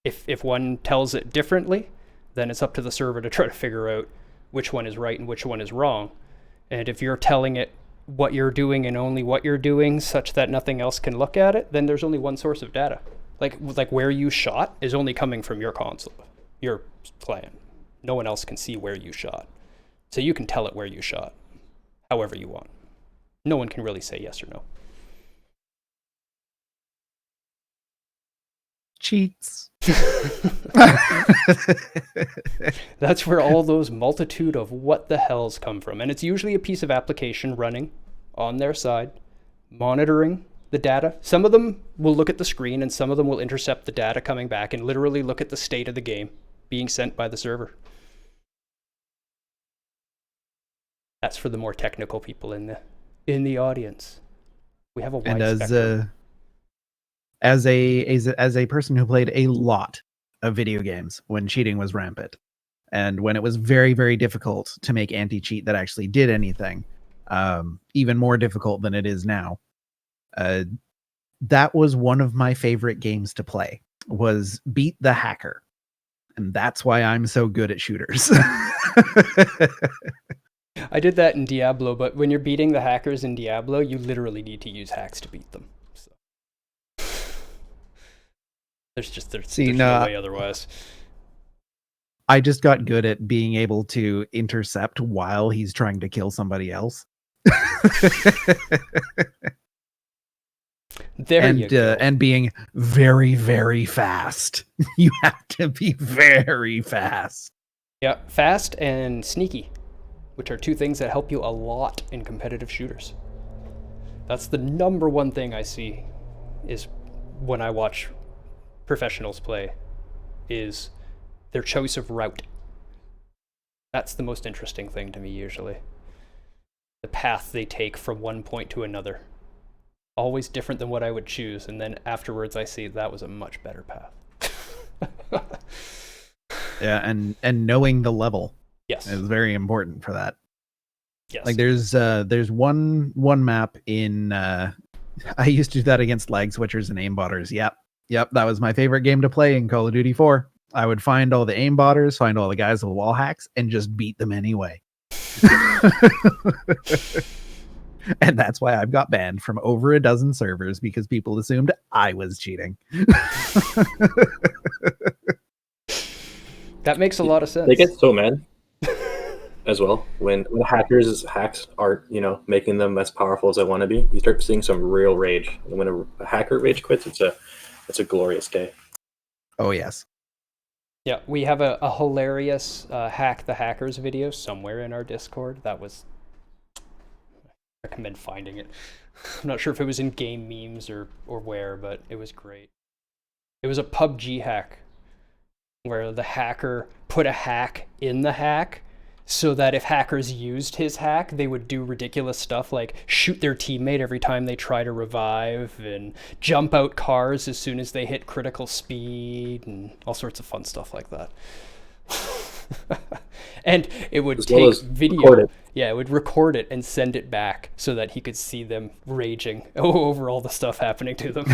[SPEAKER 1] If one tells it differently, then it's up to the server to try to figure out which one is right and which one is wrong. And if you're telling it what you're doing and only what you're doing such that nothing else can look at it, then there's only one source of data. Like where you shot is only coming from your console, your client. No one else can see where you shot. So you can tell it where you shot, however you want. No one can really say yes or no.
[SPEAKER 2] Cheats.
[SPEAKER 1] That's where all those multitude of what the hells come from. And it's usually a piece of application running on their side, monitoring the data. Some of them will look at the screen, and some of them will intercept the data coming back and literally look at the state of the game being sent by the server. That's for the more technical people in the audience. We have a wide spectrum.
[SPEAKER 2] As a person who played a lot of video games when cheating was rampant, and when it was very, very difficult to make anti-cheat that actually did anything, even more difficult than it is now, that was one of my favorite games to play, was Beat the Hacker. And that's why I'm so good at shooters.
[SPEAKER 1] I did that in Diablo, but when you're beating the hackers in Diablo, you literally need to use hacks to beat them. So. There's no way otherwise.
[SPEAKER 2] I just got good at being able to intercept while he's trying to kill somebody else. And being very, very fast. You have to be very fast.
[SPEAKER 1] Yeah, fast and sneaky, which are two things that help you a lot in competitive shooters. That's the number one thing I see is when I watch professionals play, is their choice of route. That's the most interesting thing to me usually. The path they take from one point to another. Always different than what I would choose, and then afterwards I see that was a much better path.
[SPEAKER 2] Yeah, and knowing the level.
[SPEAKER 1] Yes.
[SPEAKER 2] Is very important for that.
[SPEAKER 1] Yes.
[SPEAKER 2] Like there's one map in I used to do that against lag switchers and aimbotters. Yep, that was my favorite game to play in Call of Duty 4. I would find all the aimbotters, find all the guys with wall hacks, and just beat them anyway. And that's why I've got banned from over a dozen servers, because people assumed I was cheating.
[SPEAKER 1] That makes a lot of sense.
[SPEAKER 3] They get so mad as well when hacks aren't making them as powerful as they want to be. You start seeing some real rage. And when a hacker rage quits, it's a glorious day.
[SPEAKER 2] Oh yes.
[SPEAKER 1] Yeah, we have a hilarious Hack the Hackers video somewhere in our Discord. That was... I recommend finding it. I'm not sure if it was in game memes or where, but it was great. It was a PUBG hack where the hacker put a hack in the hack so that if hackers used his hack, they would do ridiculous stuff like shoot their teammate every time they try to revive and jump out cars as soon as they hit critical speed and all sorts of fun stuff like that. And it would take video. Yeah, it would record it and send it back so that he could see them raging over all the stuff happening to them.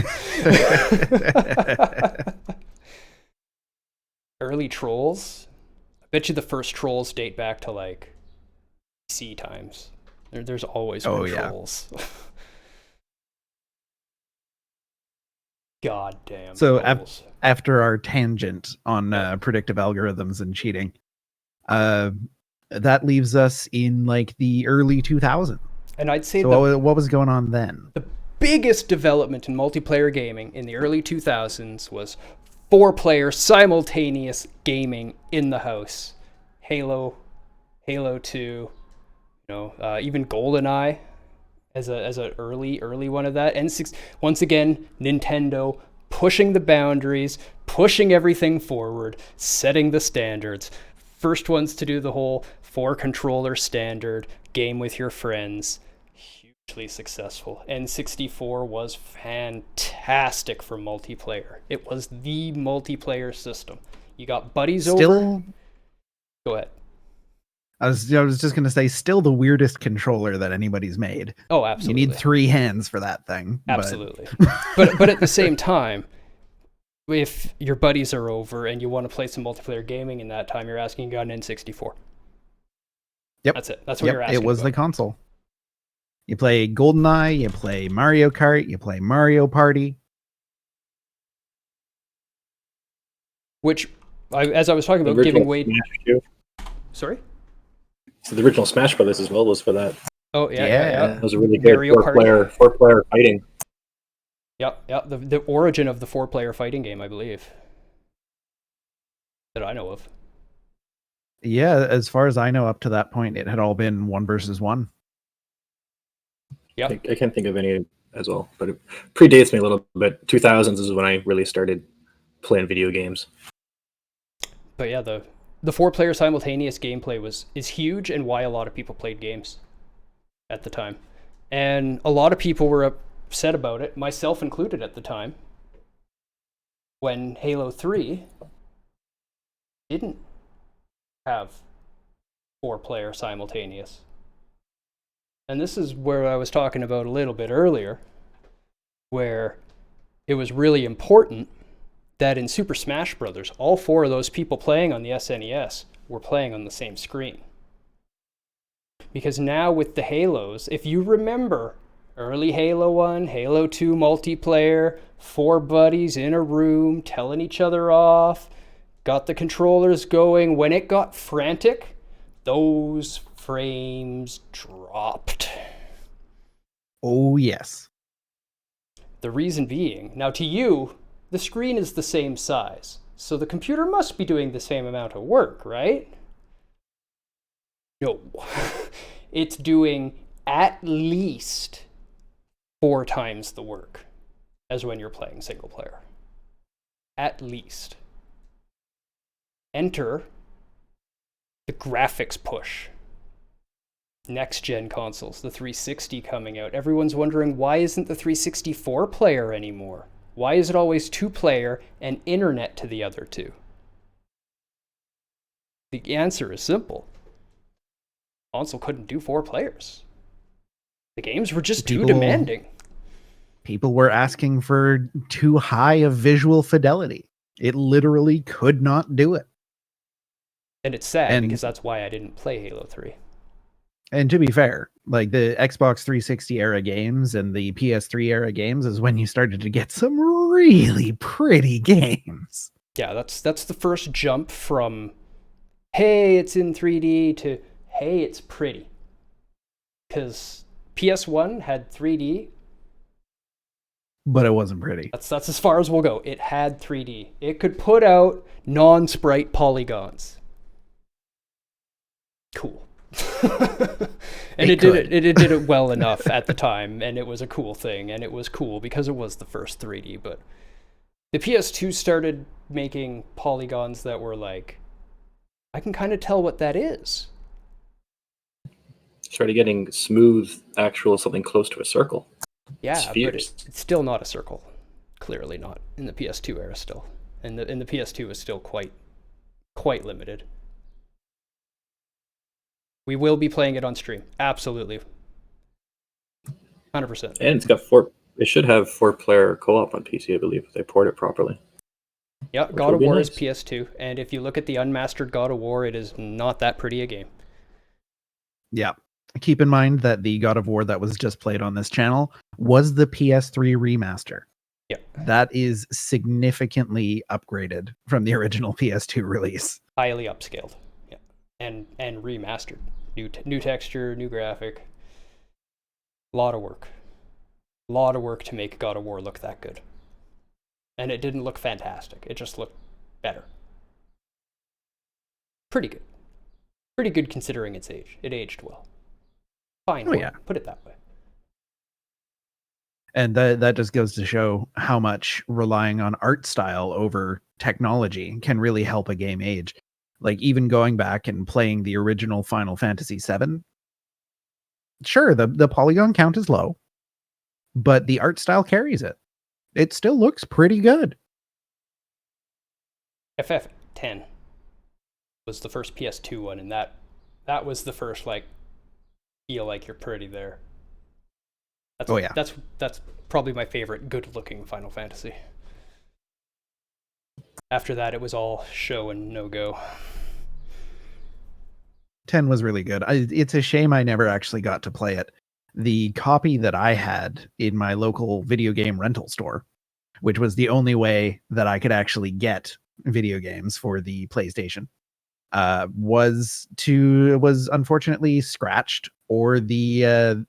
[SPEAKER 1] Early trolls? I bet you the first trolls date back to like PC times. There's always been trolls. God damn.
[SPEAKER 2] So
[SPEAKER 1] trolls.
[SPEAKER 2] after our tangent on predictive algorithms and cheating, that leaves us in like the early 2000s.
[SPEAKER 1] And I'd say
[SPEAKER 2] what was going on then?
[SPEAKER 1] The biggest development in multiplayer gaming in the early 2000s was 4-player simultaneous gaming in the house. Halo 2, even GoldenEye as an early one of that. N6, once again, Nintendo pushing the boundaries, pushing everything forward, setting the standards. First ones to do the whole 4-controller standard, game with your friends. Hugely successful. N64 was fantastic for multiplayer. It was the multiplayer system. You got buddies over. Go ahead.
[SPEAKER 2] I was just gonna say, still the weirdest controller that anybody's made.
[SPEAKER 1] Oh, absolutely.
[SPEAKER 2] You need 3 hands for that thing.
[SPEAKER 1] Absolutely. But at the same time, if your buddies are over and you want to play some multiplayer gaming in that time, you're asking, you got an N64.
[SPEAKER 2] Yep.
[SPEAKER 1] That's it. That's what you're asking.
[SPEAKER 2] It was the console. You play GoldenEye, you play Mario Kart, you play Mario Party.
[SPEAKER 1] Which, as I was talking about, giving away... Sorry?
[SPEAKER 3] So the original Smash Brothers as well was for that.
[SPEAKER 1] Oh, yeah.
[SPEAKER 3] It was a really good four-player fighting.
[SPEAKER 1] Yep. The origin of the 4-player fighting game, I believe. That I know of.
[SPEAKER 2] Yeah, as far as I know, up to that point, it had all been 1 versus 1.
[SPEAKER 1] Yeah,
[SPEAKER 3] I can't think of any as well, but it predates me a little bit. 2000s is when I really started playing video games.
[SPEAKER 1] But yeah, the 4-player simultaneous gameplay is huge, and why a lot of people played games at the time. And a lot of people were upset about it, myself included at the time, when Halo 3 didn't have 4-player simultaneous. And this is where I was talking about a little bit earlier, where it was really important that in Super Smash Bros., all 4 of those people playing on the SNES were playing on the same screen. Because now with the Halos, if you remember early Halo 1, Halo 2 multiplayer, 4 buddies in a room telling each other off, got the controllers going, when it got frantic, those frames dropped.
[SPEAKER 2] Oh, yes.
[SPEAKER 1] The reason being, now to you, the screen is the same size, so the computer must be doing the same amount of work, right? No. It's doing at least 4 times the work as when you're playing single player. At least. Enter the graphics push. Next-gen consoles, the 360 coming out. Everyone's wondering, why isn't the 360 4-player anymore? Why is it always 2-player and internet to the other 2? The answer is simple. Console couldn't do 4 players. The games were just too demanding.
[SPEAKER 2] People were asking for too high of visual fidelity. It literally could not do it.
[SPEAKER 1] And it's sad because that's why I didn't play Halo 3.
[SPEAKER 2] And to be fair, like the Xbox 360 era games and the PS3 era games is when you started to get some really pretty games.
[SPEAKER 1] Yeah, that's the first jump from, hey, it's in 3D to, hey, it's pretty. Because PS1 had 3D.
[SPEAKER 2] But it wasn't pretty.
[SPEAKER 1] That's as far as we'll go. It had 3D. It could put out non-sprite polygons. Cool. And it did it well enough at the time, and it was a cool thing, and it was cool because it was the first 3D. But the PS2 started making polygons that were like, I can kind of tell what that is.
[SPEAKER 3] Started getting smooth, actual something close to a circle.
[SPEAKER 1] Yeah,
[SPEAKER 3] Spheres.
[SPEAKER 1] but it's still not a circle. Clearly not in the PS2 era still, and the PS2 is still quite limited. We will be playing it on stream. Absolutely. 100%.
[SPEAKER 3] And it's got it should have 4-player co-op on PC, I believe, if they port it properly.
[SPEAKER 1] Yeah,
[SPEAKER 3] Which
[SPEAKER 1] God
[SPEAKER 3] would
[SPEAKER 1] of
[SPEAKER 3] be
[SPEAKER 1] War
[SPEAKER 3] nice.
[SPEAKER 1] is PS2, and if you look at the unmastered God of War, it is not that pretty a game.
[SPEAKER 2] Yeah. Keep in mind that the God of War that was just played on this channel was the PS3 remaster.
[SPEAKER 1] Yeah.
[SPEAKER 2] That is significantly upgraded from the original PS2 release.
[SPEAKER 1] Highly upscaled. Yeah. And remastered. New texture, new graphic. Lot of work. Lot of work to make God of War look that good. And it didn't look fantastic. It just looked better. Pretty good. Pretty good considering its age. It aged well. Fine.
[SPEAKER 2] Oh, yeah.
[SPEAKER 1] Put it that way.
[SPEAKER 2] And that just goes to show how much relying on art style over technology can really help a game age. Like even going back and playing the original Final Fantasy VII, sure, the polygon count is low, but the art style carries it. It still looks pretty good.
[SPEAKER 1] FF10 was the first PS2 one, and that was the first, like, feel like you're pretty there. That's probably my favorite good-looking Final Fantasy. After that, it was all show and no-go.
[SPEAKER 2] 10 was really good. It's a shame I never actually got to play it. The copy that I had in my local video game rental store, which was the only way that I could actually get video games for the PlayStation, was unfortunately scratched, or the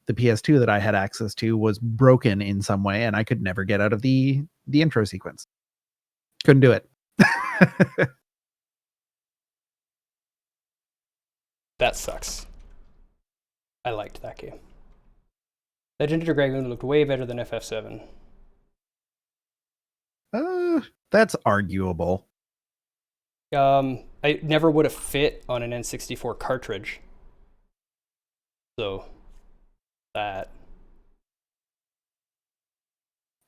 [SPEAKER 2] PS2 that I had access to was broken in some way, and I could never get out of the intro sequence. Couldn't do it.
[SPEAKER 1] That sucks. I liked that game. Legend of Dragoon looked way better than FF7.
[SPEAKER 2] That's arguable.
[SPEAKER 1] I never would have fit on an N64 cartridge. So,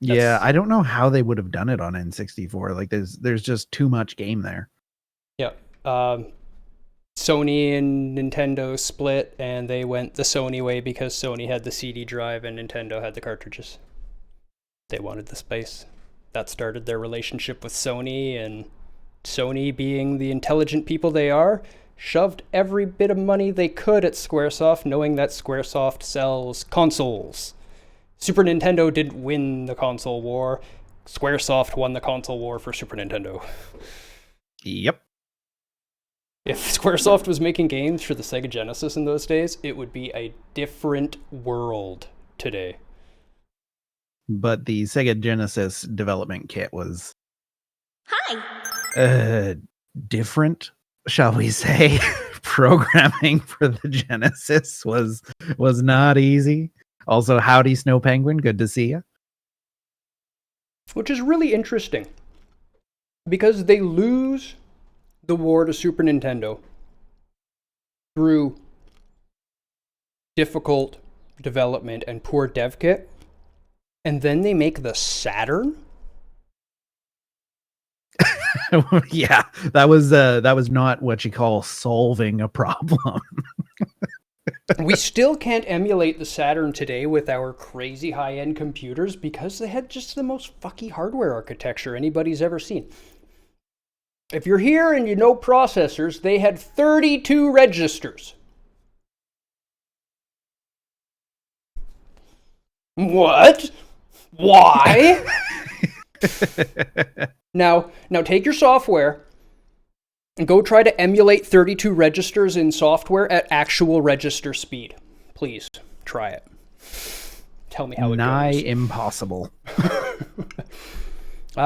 [SPEAKER 2] Yeah, I don't know how they would have done it on N64. Like there's just too much game there.
[SPEAKER 1] Yeah. Sony and Nintendo split, and they went the Sony way because Sony had the CD drive and Nintendo had the cartridges. They wanted the space. That started their relationship with Sony, and Sony, being the intelligent people they are, shoved every bit of money they could at Squaresoft, knowing that Squaresoft sells consoles. Super Nintendo didn't win the console war. Squaresoft won the console war for Super Nintendo.
[SPEAKER 2] Yep.
[SPEAKER 1] If Squaresoft was making games for the Sega Genesis in those days, it would be a different world today.
[SPEAKER 2] But the Sega Genesis development kit was
[SPEAKER 4] Hi.
[SPEAKER 2] Different, shall we say. Programming for the Genesis was not easy. Also, howdy, Snow Penguin. Good to see you.
[SPEAKER 1] Which is really interesting, because they lose the war to Super Nintendo through difficult development and poor dev kit, and then they make the Saturn?
[SPEAKER 2] Yeah, that was not what you call solving a problem.
[SPEAKER 1] We still can't emulate the Saturn today with our crazy high-end computers because they had just the most fucky hardware architecture anybody's ever seen. If you're here and you know processors, they had 32 registers. What? Why? Now take your software and go try to emulate 32 registers in software at actual register speed. Please, try it. Tell me how it
[SPEAKER 2] Nigh
[SPEAKER 1] goes.
[SPEAKER 2] impossible.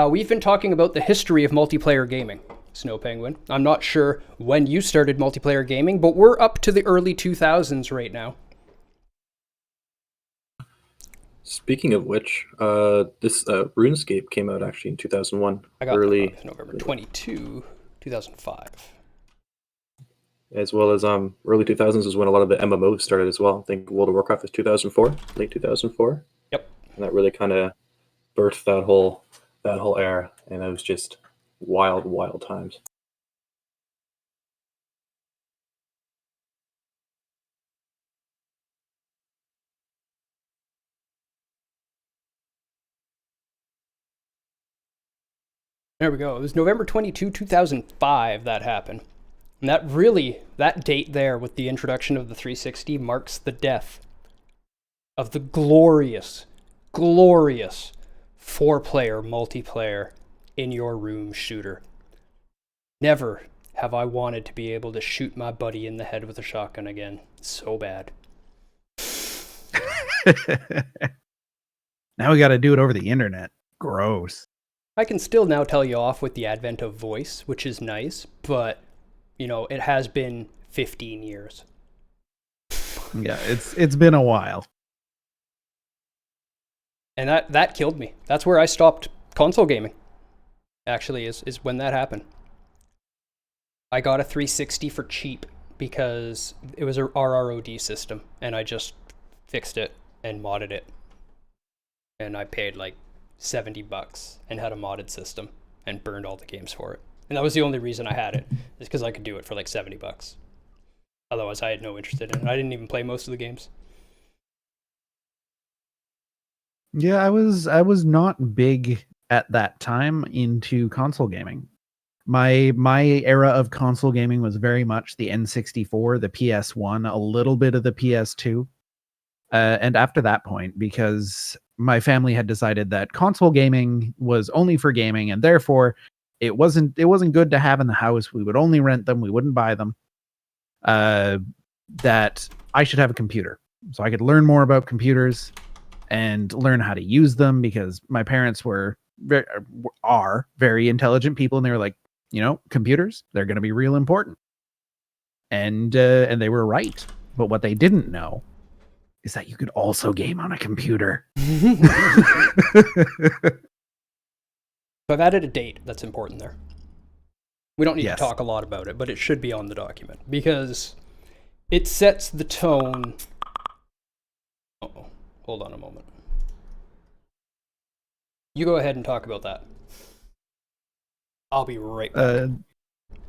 [SPEAKER 1] We've been talking about the history of multiplayer gaming, Snow Penguin. I'm not sure when you started multiplayer gaming, but we're up to the early 2000s right now.
[SPEAKER 3] Speaking of which, this RuneScape came out actually in 2001.
[SPEAKER 1] I got
[SPEAKER 3] early
[SPEAKER 1] November 22, 2005.
[SPEAKER 3] As well as early 2000s is when a lot of the MMOs started as well. I think World of Warcraft was 2004, late 2004.
[SPEAKER 1] Yep.
[SPEAKER 3] And that really kind of birthed that whole era, and it was just wild times.
[SPEAKER 1] There we go. It was November 22, 2005 that happened. And that date there with the introduction of the 360 marks the death of the glorious 4-player multiplayer in your room shooter. Never have I wanted to be able to shoot my buddy in the head with a shotgun again. So bad.
[SPEAKER 2] Now we got to do it over the internet. Gross.
[SPEAKER 1] I can still now tell you off with the advent of voice, which is nice, but, it has been 15 years.
[SPEAKER 2] Yeah, it's been a while.
[SPEAKER 1] And that killed me. That's where I stopped console gaming, actually, is when that happened. I got a 360 for cheap because it was a RROD system, and I just fixed it and modded it. And I paid like $70 and had a modded system and burned all the games for it. And that was the only reason I had it, is because I could do it for like $70. Otherwise, I had no interest in it. I didn't even play most of the games.
[SPEAKER 2] Yeah, I was not big at that time into console gaming. My era of console gaming was very much the N64, the PS1, a little bit of the PS2. And after that point, because my family had decided that console gaming was only for gaming, and therefore it wasn't good to have in the house. We would only rent them. We wouldn't buy them. That I should have a computer so I could learn more about computers and learn how to use them, because my parents are very intelligent people, and they were like, computers, they're going to be real important. And they were right. But what they didn't know is that you could also game on a computer.
[SPEAKER 1] So I've added a date that's important there. We don't need
[SPEAKER 2] Yes.
[SPEAKER 1] to talk a lot about it, but it should be on the document because it sets the tone. Uh-oh. Hold on a moment. You go ahead and talk about that. I'll be right back.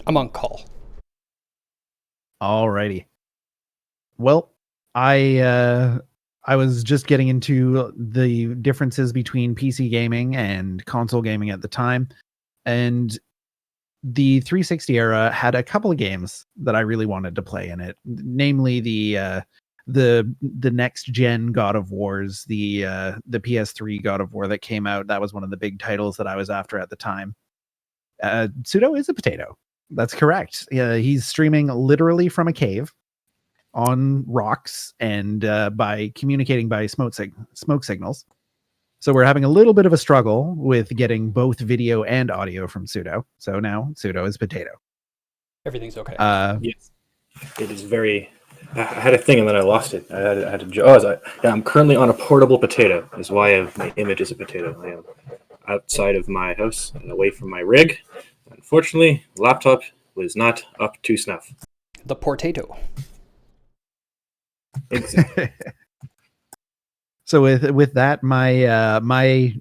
[SPEAKER 1] I'm on call.
[SPEAKER 2] Alrighty. Well, I was just getting into the differences between PC gaming and console gaming at the time, and the 360 era had a couple of games that I really wanted to play in it, namely the next gen God of Wars, the PS3 God of War that came out. That was one of the big titles that I was after at the time. Pseudo is a potato. That's correct. He's streaming literally from a cave on rocks and by communicating by smoke signals. So we're having a little bit of a struggle with getting both video and audio from Pseudo. So now Pseudo is potato.
[SPEAKER 1] Everything's okay.
[SPEAKER 3] Yes, it is very. I had a thing and then I lost it. I had to. I'm currently on a portable potato. Is why my image is a potato. I am outside of my house and away from my rig. Unfortunately, the laptop was not up to snuff.
[SPEAKER 1] The potato.
[SPEAKER 3] Exactly.
[SPEAKER 2] So with that, my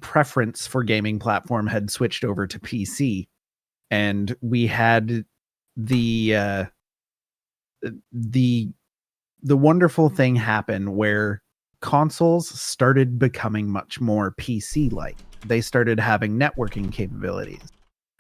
[SPEAKER 2] preference for gaming platform had switched over to PC, and we had the wonderful thing happen where consoles started becoming much more PC-like. They started having networking capabilities.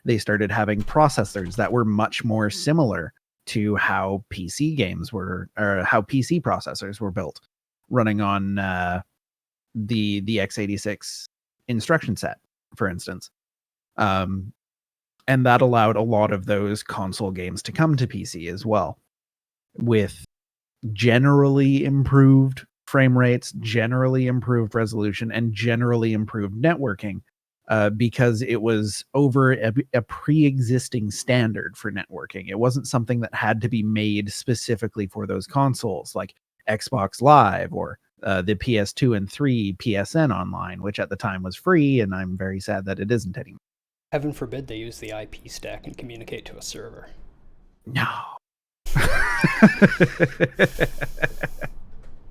[SPEAKER 2] They started having processors that were much more similar to how PC games were, or how PC processors were built, running on the x86 instruction set, for instance. And that allowed a lot of those console games to come to PC as well, with generally improved frame rates, generally improved resolution, and generally improved networking, because it was over a pre-existing standard for networking. It wasn't something that had to be made specifically for those consoles, like Xbox Live or the PS2 and 3 PSN Online, which at the time was free, and I'm very sad that it isn't anymore.
[SPEAKER 1] Heaven forbid they use the IP stack and communicate to a server.
[SPEAKER 2] No.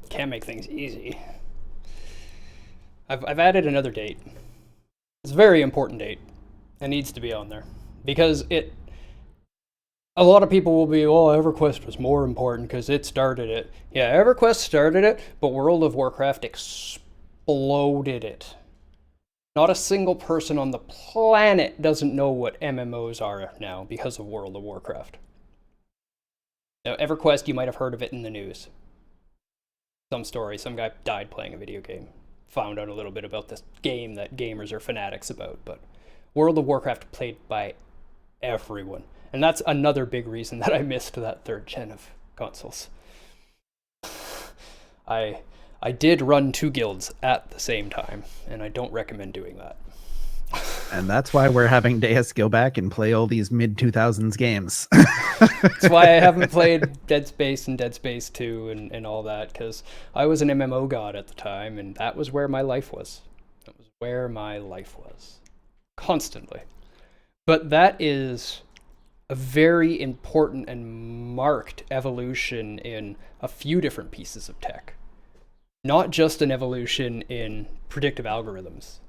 [SPEAKER 1] Can't make things easy. I've added another date. It's a very important date. It needs to be on there because a lot of people will be, oh, EverQuest was more important because it started it. Yeah, EverQuest started it, but World of Warcraft exploded it. Not a single person on the planet doesn't know what MMOs are now because of World of Warcraft. Now, EverQuest, you might have heard of it in the news. Some story, some guy died playing a video game. Found out a little bit about this game that gamers are fanatics about, but World of Warcraft played by everyone. And that's another big reason that I missed that 3rd gen of consoles. I did run 2 guilds at the same time, and I don't recommend doing that.
[SPEAKER 2] And that's why we're having Deus go back and play all these mid-2000s games.
[SPEAKER 1] That's why I haven't played Dead Space and Dead Space 2 and all that, because I was an MMO god at the time, and that was where my life was. That was where my life was. Constantly. But that is a very important and marked evolution in a few different pieces of tech. Not just an evolution in predictive algorithms.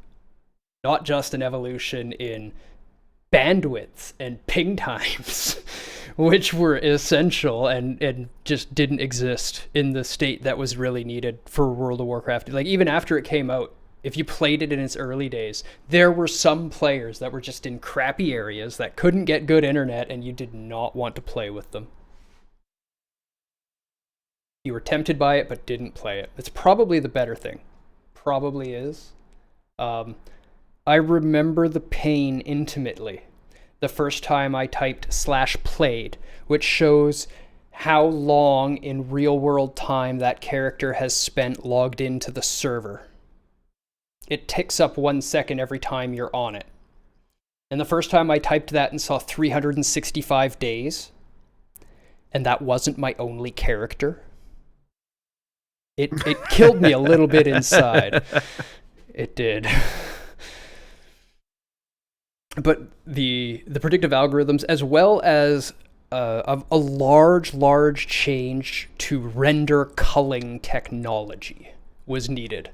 [SPEAKER 1] Not just an evolution in bandwidths and ping times, which were essential and just didn't exist in the state that was really needed for World of Warcraft. Like, even after it came out, if you played it in its early days, there were some players that were just in crappy areas that couldn't get good internet, and you did not want to play with them. You were tempted by it, but didn't play it. It's probably the better thing. Probably is. I remember the pain intimately the first time I typed /played, which shows how long in real-world time that character has spent logged into the server. It ticks up 1 second every time you're on it. And the first time I typed that and saw 365 days, and that wasn't my only character, it killed me a little bit inside. It did. But the predictive algorithms, as well as a large change to render culling technology, was needed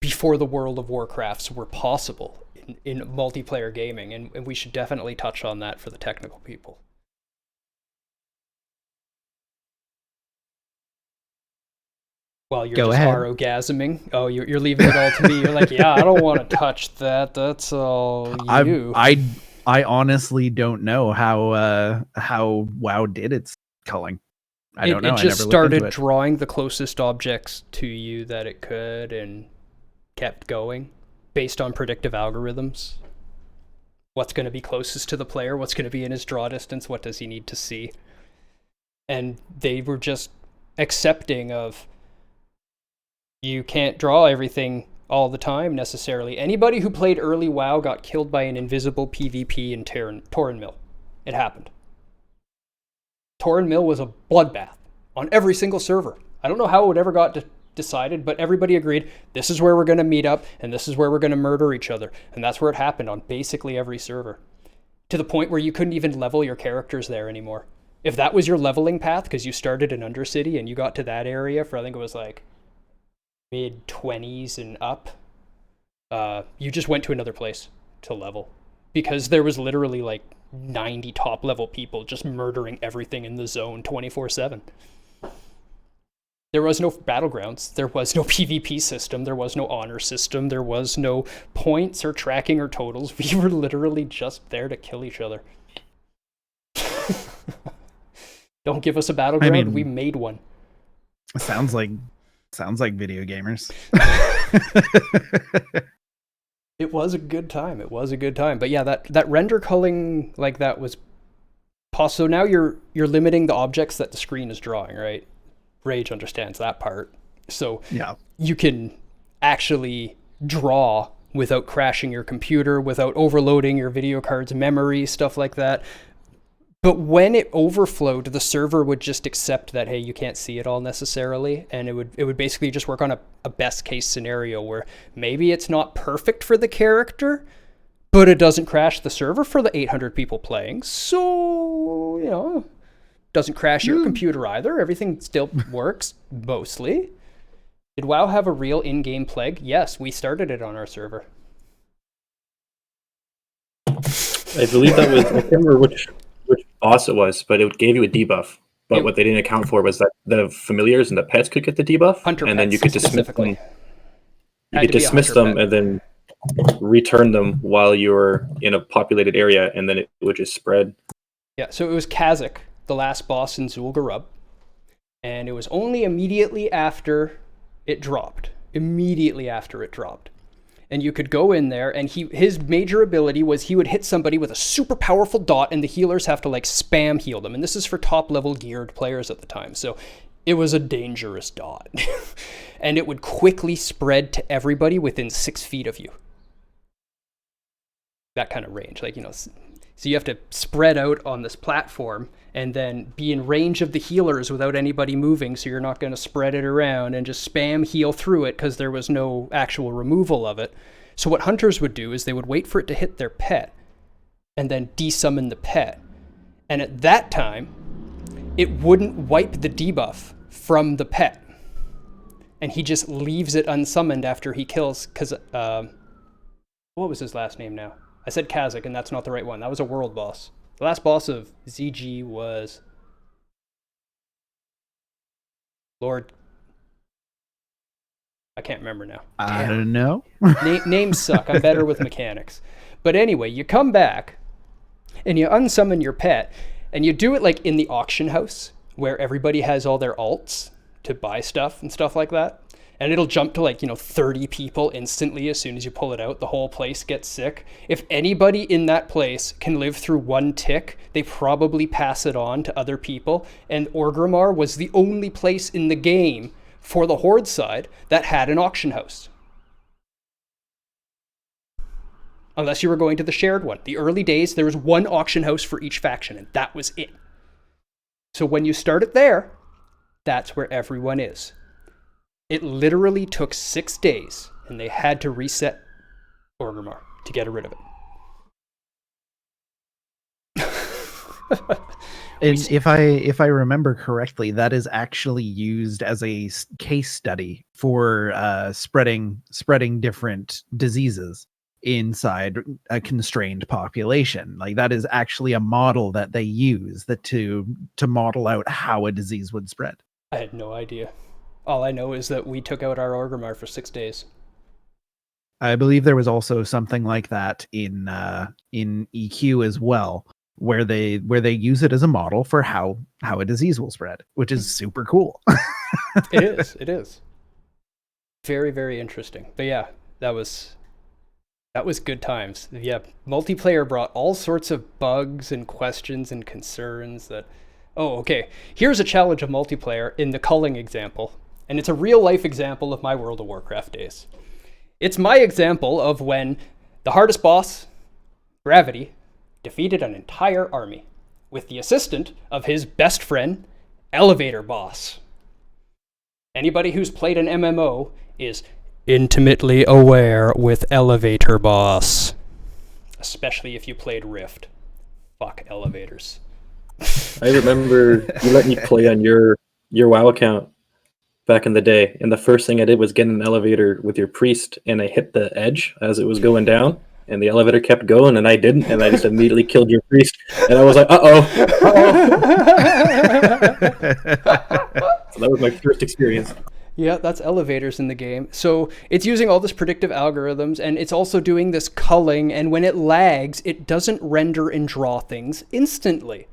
[SPEAKER 1] before the World of Warcrafts were possible in multiplayer gaming, and we should definitely touch on that for the technical people. While you're
[SPEAKER 2] Go
[SPEAKER 1] just
[SPEAKER 2] ahead.
[SPEAKER 1] orgasming. Oh, you're leaving it all to me. You're like, yeah, I don't want to touch that. That's all you.
[SPEAKER 2] I honestly don't know how WoW did its culling. I don't know.
[SPEAKER 1] It just
[SPEAKER 2] I never
[SPEAKER 1] started
[SPEAKER 2] looked into it.
[SPEAKER 1] drawing the closest objects to you that it could and kept going based on predictive algorithms. What's going to be closest to the player? What's going to be in his draw distance? What does he need to see? And they were just accepting of, you can't draw everything all the time necessarily. Anybody who played early WoW got killed by an invisible PvP in Torren Mill. It happened. Torren Mill was a bloodbath on every single server. I don't know how it ever got decided, but everybody agreed, this is where we're going to meet up, and this is where we're going to murder each other. And that's where it happened on basically every server. To the point where you couldn't even level your characters there anymore. If that was your leveling path, because you started in Undercity and you got to that area for, I think it was like mid-20s and up, you just went to another place to level. Because there was literally like 90 top-level people just murdering everything in the zone 24/7. There was no battlegrounds. There was no PvP system. There was no honor system. There was no points or tracking or totals. We were literally just there to kill each other. Don't give us a battleground.
[SPEAKER 2] I mean,
[SPEAKER 1] we made one.
[SPEAKER 2] Sounds like video gamers.
[SPEAKER 1] It was a good time. It was a good time. But yeah, that render culling like that was possible. So now you're limiting the objects that the screen is drawing, right? Rage understands that part. So
[SPEAKER 2] Yeah.
[SPEAKER 1] you can actually draw without crashing your computer, without overloading your video card's memory, stuff like that. But when it overflowed, the server would just accept that, hey, you can't see it all necessarily, and it would basically just work on a best case scenario where maybe it's not perfect for the character, but it doesn't crash the server for the 800 people playing. So, doesn't crash your computer either. Everything still works, mostly. Did WoW have a real in-game plague? Yes, we started it on our server.
[SPEAKER 3] I believe that was, I can't remember which boss it was, but it gave you a debuff. But what they didn't account for was that the familiars and the pets could get the debuff,
[SPEAKER 1] Hunter
[SPEAKER 3] and then
[SPEAKER 1] pets
[SPEAKER 3] you could dismiss
[SPEAKER 1] specifically.
[SPEAKER 3] them. You could dismiss them, and then return them while you're in a populated area, and then it would just spread.
[SPEAKER 1] Yeah, so it was Kazakh, the last boss in Zul'Gurub, and it was only immediately after it dropped. And you could go in there, and his major ability was he would hit somebody with a super powerful dot, and the healers have to like spam heal them. And this is for top level geared players at the time, so it was a dangerous dot. And it would quickly spread to everybody within 6 feet of you. That kind of range, like, you know, so you have to spread out on this platform and then be in range of the healers without anybody moving, so you're not going to spread it around and just spam heal through it because there was no actual removal of it. So what hunters would do is they would wait for it to hit their pet and then desummon the pet. And at that time, it wouldn't wipe the debuff from the pet. And he just leaves it unsummoned after he kills, because, what was his last name now? I said Kazakh, and that's not the right one. That was a world boss. The last boss of ZG was Lord. I can't remember now.
[SPEAKER 2] I don't know.
[SPEAKER 1] Names suck. I'm better with mechanics. But anyway, you come back and you unsummon your pet, and you do it like in the auction house where everybody has all their alts to buy stuff and stuff like that. And it'll jump to like, 30 people instantly as soon as you pull it out. The whole place gets sick. If anybody in that place can live through one tick, they probably pass it on to other people. And Orgrimmar was the only place in the game for the Horde side that had an auction house. Unless you were going to the shared one. The early days, there was one auction house for each faction, and that was it. So when you start it there, that's where everyone is. It literally took 6 days, and they had to reset Orgrimmar to get rid of it.
[SPEAKER 2] And if I remember correctly, that is actually used as a case study for spreading different diseases inside a constrained population. Like, that is actually a model that they use to model out how a disease would spread.
[SPEAKER 1] I had no idea. All I know is that we took out our Orgrimmar for 6 days.
[SPEAKER 2] I believe there was also something like that in EQ as well, where they use it as a model for how a disease will spread, which is super cool.
[SPEAKER 1] It is. Very, very interesting. But yeah, that was good times. Yeah, multiplayer brought all sorts of bugs and questions and concerns that, oh, okay, here's a challenge of multiplayer in the culling example. And it's a real life example of my World of Warcraft days. It's my example of when the hardest boss, Gravity, defeated an entire army with the assistant of his best friend, Elevator Boss. Anybody who's played an MMO is intimately aware with Elevator Boss. Especially if you played Rift. Fuck elevators.
[SPEAKER 3] I remember you let me play on your WoW account back in the day, and the first thing I did was get in an elevator with your priest, and I hit the edge as it was going down, and the elevator kept going, and I didn't, and I just immediately killed your priest, and I was like, uh-oh. So that was my first experience.
[SPEAKER 1] Yeah, that's elevators in the game. So it's using all this predictive algorithms, and it's also doing this culling, and when it lags, it doesn't render and draw things instantly.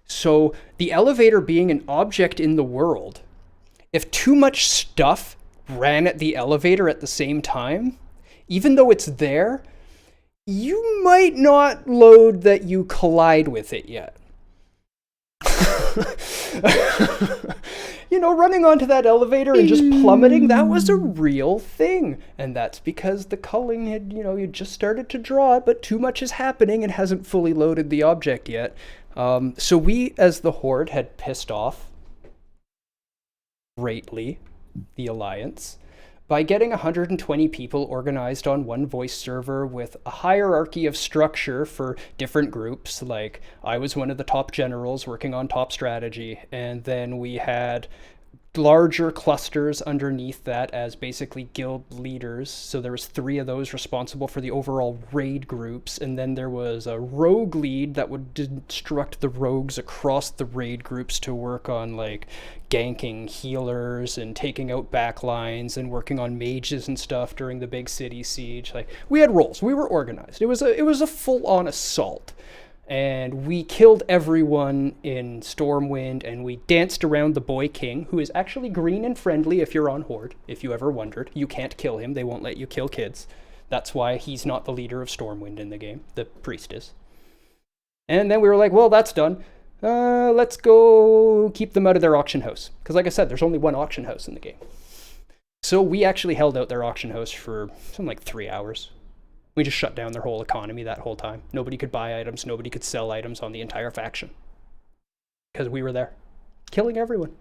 [SPEAKER 1] So the elevator being an object in the world, if too much stuff ran at the elevator at the same time, even though it's there, you might not load that you collide with it yet. Running onto that elevator and just plummeting, that was a real thing. And that's because the culling had, you just started to draw it, but too much is happening and hasn't fully loaded the object yet. So we, as the Horde, had pissed off greatly the Alliance by getting 120 people organized on one voice server with a hierarchy of structure for different groups. Like, I was one of the top generals working on top strategy, and then we had larger clusters underneath that as basically guild leaders. So there was 3 of those responsible for the overall raid groups, and then there was a rogue lead that would instruct the rogues across the raid groups to work on like ganking healers and taking out backlines and working on mages and stuff during the big city siege. Like, we had roles, we were organized. It was a full-on assault. And we killed everyone in Stormwind, and we danced around the Boy King, who is actually green and friendly if you're on Horde, if you ever wondered. You can't kill him, they won't let you kill kids. That's why he's not the leader of Stormwind in the game, the priest is. And then we were like, well, that's done. Let's go keep them out of their auction house. Because like I said, there's only one auction house in the game. So we actually held out their auction house for something like 3 hours. We just shut down their whole economy that whole time. Nobody could buy items. Nobody could sell items on the entire faction. Because we were there. Killing everyone.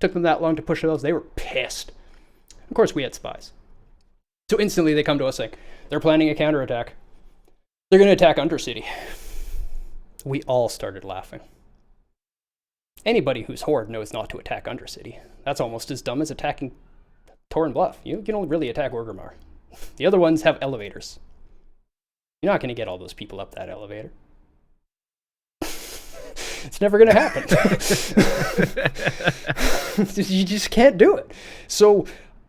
[SPEAKER 1] Took them that long to push those. They were pissed. Of course, we had spies. So instantly they come to us saying, they're planning a counterattack. They're going to attack Undercity. We all started laughing. Anybody who's Horde knows not to attack Undercity. That's almost as dumb as attacking Torn Bluff. You can only really attack Orgrimmar. The other ones have elevators. You're not going to get all those people up that elevator. It's never going to happen. You just can't do it. So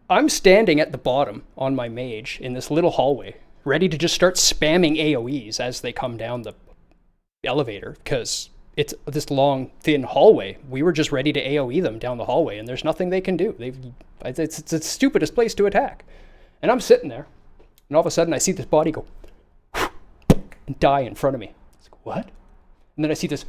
[SPEAKER 1] I'm standing at the bottom on my mage in this little hallway, ready to just start spamming AoEs as they come down the elevator, because it's this long, thin hallway. We were just ready to AoE them down the hallway, and there's nothing they can do. It's the stupidest place to attack. And I'm sitting there, and all of a sudden I see this body go and die in front of me. I was like, what? And then I see this.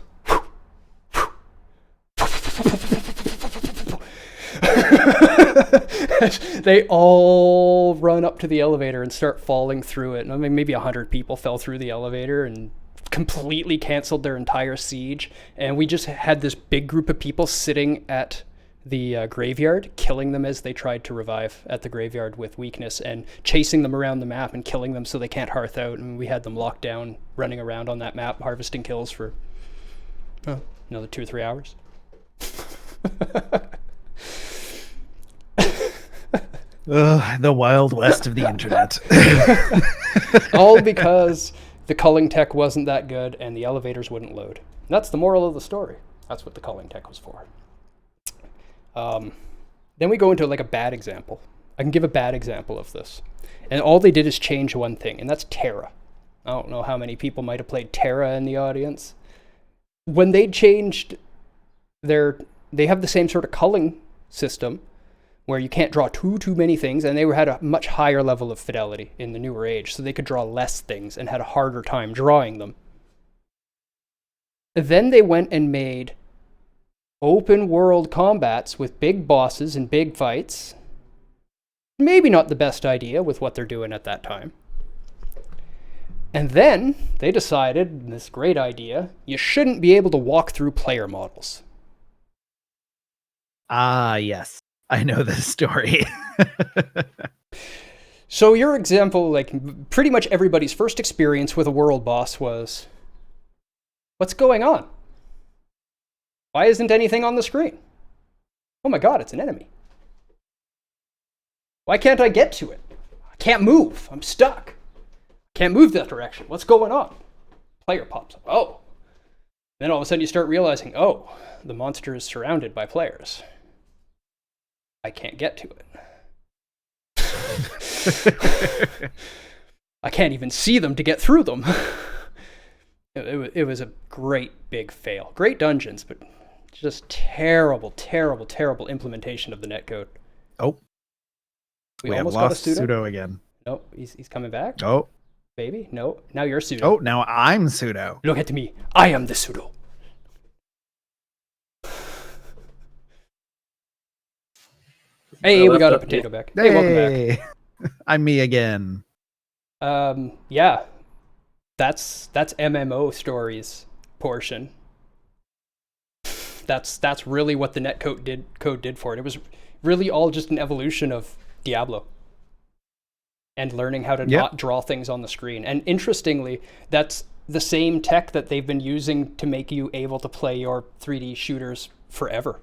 [SPEAKER 1] They all run up to the elevator and start falling through it. And I mean, maybe 100 people fell through the elevator and completely canceled their entire siege. And we just had this big group of people sitting at the graveyard, killing them as they tried to revive at the graveyard with weakness, and chasing them around the map and killing them so they can't hearth out. And we had them locked down, running around on that map, harvesting kills for another 2 or 3 hours.
[SPEAKER 2] The wild west of the internet.
[SPEAKER 1] All because the culling tech wasn't that good and the elevators wouldn't load. And that's the moral of the story. That's what the culling tech was for. Then we go into like a bad example. I can give a bad example of this. And all they did is change one thing, and that's Terra. I don't know how many people might have played Terra in the audience. When they changed they have the same sort of culling system where you can't draw too many things, and they had a much higher level of fidelity in the newer age, so they could draw less things and had a harder time drawing them. Then they went and made open world combats with big bosses and big fights. Maybe not the best idea with what they're doing at that time. And then they decided, this great idea, you shouldn't be able to walk through player models.
[SPEAKER 2] Ah, yes. I know this story.
[SPEAKER 1] So your example, like pretty much everybody's first experience with a world boss was, what's going on? Why isn't anything on the screen? Oh my god, it's an enemy. Why can't I get to it? I can't move. I'm stuck. Can't move that direction. What's going on? Player pops up. Oh. Then all of a sudden you start realizing, oh, the monster is surrounded by players. I can't get to it. I can't even see them to get through them. It was a great big fail. Great dungeons, but just terrible implementation of the netcode.
[SPEAKER 2] Oh.
[SPEAKER 1] We
[SPEAKER 2] have
[SPEAKER 1] almost
[SPEAKER 2] lost
[SPEAKER 1] got a pseudo.
[SPEAKER 2] pseudo again.
[SPEAKER 1] No, he's coming back.
[SPEAKER 2] Oh.
[SPEAKER 1] Baby, no. Now you're pseudo.
[SPEAKER 2] Oh, now I'm pseudo.
[SPEAKER 1] Look at me. I am the pseudo. Hey, we got a potato back. Hey, welcome back.
[SPEAKER 2] I'm me again.
[SPEAKER 1] Yeah. That's MMO stories portion. That's really what the netcode did for it. It was really all just an evolution of Diablo and learning how to not draw things on the screen. And interestingly, that's the same tech that they've been using to make you able to play your 3D shooters forever.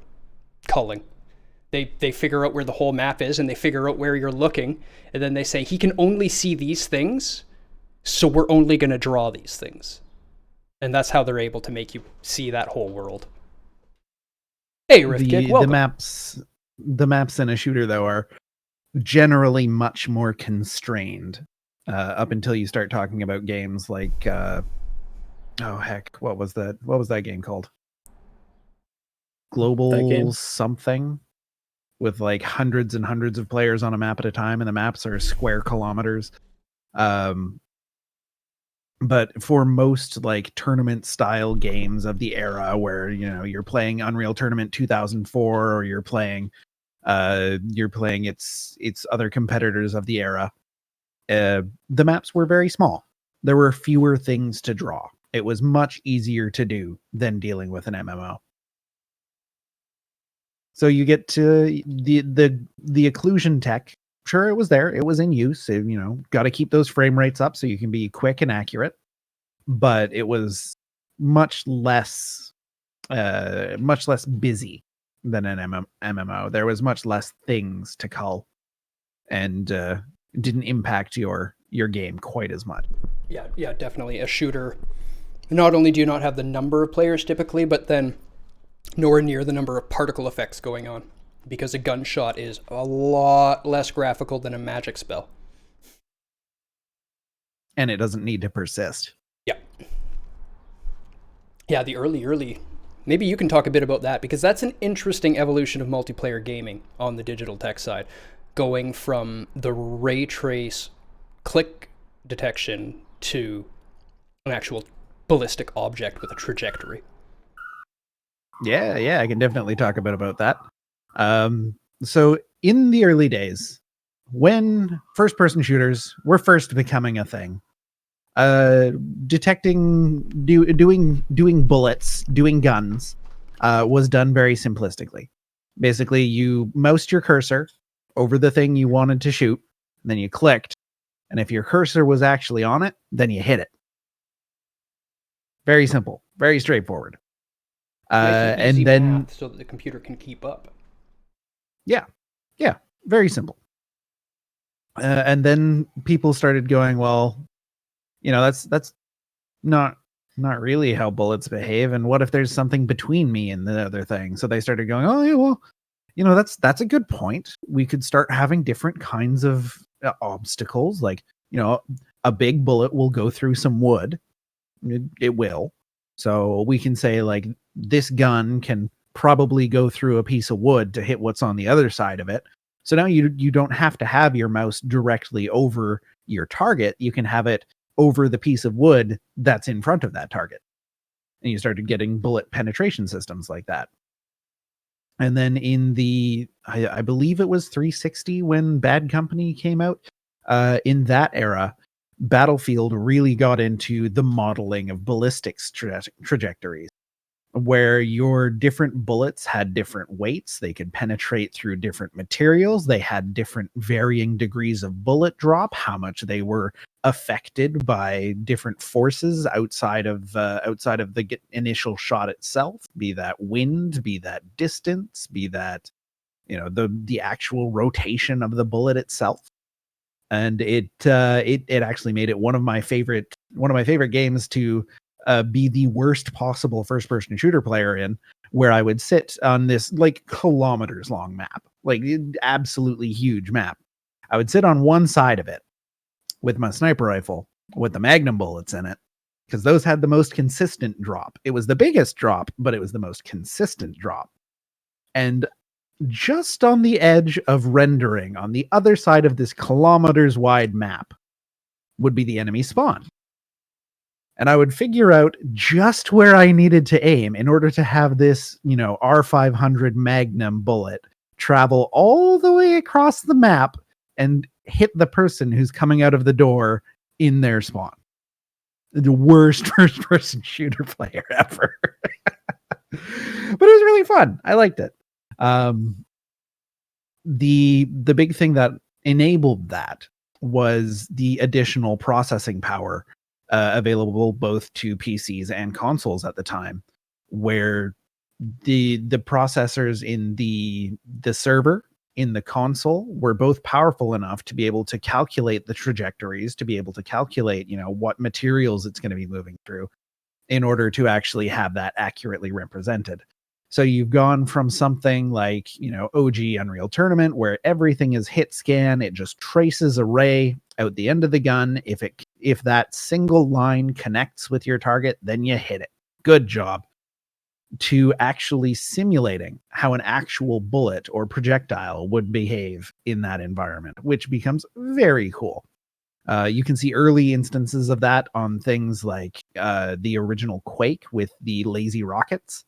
[SPEAKER 1] Culling. They figure out where the whole map is, and they figure out where you're looking, and then they say he can only see these things, so we're only going to draw these things. And that's how they're able to make you see that whole world. Hey, Riftkick, welcome.
[SPEAKER 2] The maps in a shooter, though, are generally much more constrained up until you start talking about games like what was that game called? Global something, with like hundreds and hundreds of players on a map at a time, and the maps are square kilometers. But for most like tournament style games of the era, where you're playing Unreal Tournament 2004, or you're playing its other competitors of the era, the maps were very small. There were fewer things to draw. It was much easier to do than dealing with an MMO. So you get to the occlusion tech. Sure, it was there. It was in use. Got to keep those frame rates up so you can be quick and accurate. But it was much less busy than an MMO. There was much less things to cull, and didn't impact your game quite as much.
[SPEAKER 1] Yeah, definitely. A shooter, not only do you not have the number of players typically, but then nowhere near the number of particle effects going on, because a gunshot is a lot less graphical than a magic spell.
[SPEAKER 2] And it doesn't need to persist.
[SPEAKER 1] Yeah, the early. Maybe you can talk a bit about that, because that's an interesting evolution of multiplayer gaming on the digital tech side, going from the ray trace click detection to an actual ballistic object with a trajectory.
[SPEAKER 2] Yeah, I can definitely talk a bit about that. So in the early days, when first-person shooters were first becoming a thing, detecting, doing bullets, doing guns, was done very simplistically. Basically, you moused your cursor over the thing you wanted to shoot, and then you clicked, and if your cursor was actually on it, then you hit it. Very simple, very straightforward. And then
[SPEAKER 1] so that the computer can keep up.
[SPEAKER 2] Yeah, very simple. And then people started going, well, that's not really how bullets behave. And what if there's something between me and the other thing? So they started going, oh yeah, well, that's a good point. We could start having different kinds of obstacles. Like, a big bullet will go through some wood. It will. So we can say, like, this gun can probably go through a piece of wood to hit what's on the other side of it. So now you don't have to have your mouse directly over your target. You can have it over the piece of wood that's in front of that target. And you started getting bullet penetration systems like that. And then in I believe it was 360 when Bad Company came out, in that era, Battlefield really got into the modeling of ballistics trajectories, where your different bullets had different weights. They could penetrate through different materials. They had different varying degrees of bullet drop, how much they were affected by different forces outside of the initial shot itself, be that wind, be that distance, be that the actual rotation of the bullet itself. And it actually made it one of my favorite games to be the worst possible first-person shooter player in, where I would sit on this like kilometers long map, like absolutely huge map. I would sit on one side of it with my sniper rifle with the magnum bullets in it, because those had the most consistent drop. It was the biggest drop, but it was the most consistent drop. And just on the edge of rendering, on the other side of this kilometers wide map, would be the enemy spawn. And I would figure out just where I needed to aim in order to have this, R500 Magnum bullet travel all the way across the map and hit the person who's coming out of the door in their spawn. The worst first-person shooter player ever. But it was really fun. I liked it. The big thing that enabled that was the additional processing power available both to PCs and consoles at the time, where the processors in the server, in the console, were both powerful enough to be able to calculate the trajectories, to be able to calculate, what materials it's going to be moving through in order to actually have that accurately represented. So you've gone from something like, OG Unreal Tournament, where everything is hit scan. It just traces a ray out the end of the gun. If that single line connects with your target, then you hit it. Good job. To actually simulating how an actual bullet or projectile would behave in that environment, which becomes very cool. You can see early instances of that on things like the original Quake with the lazy rockets,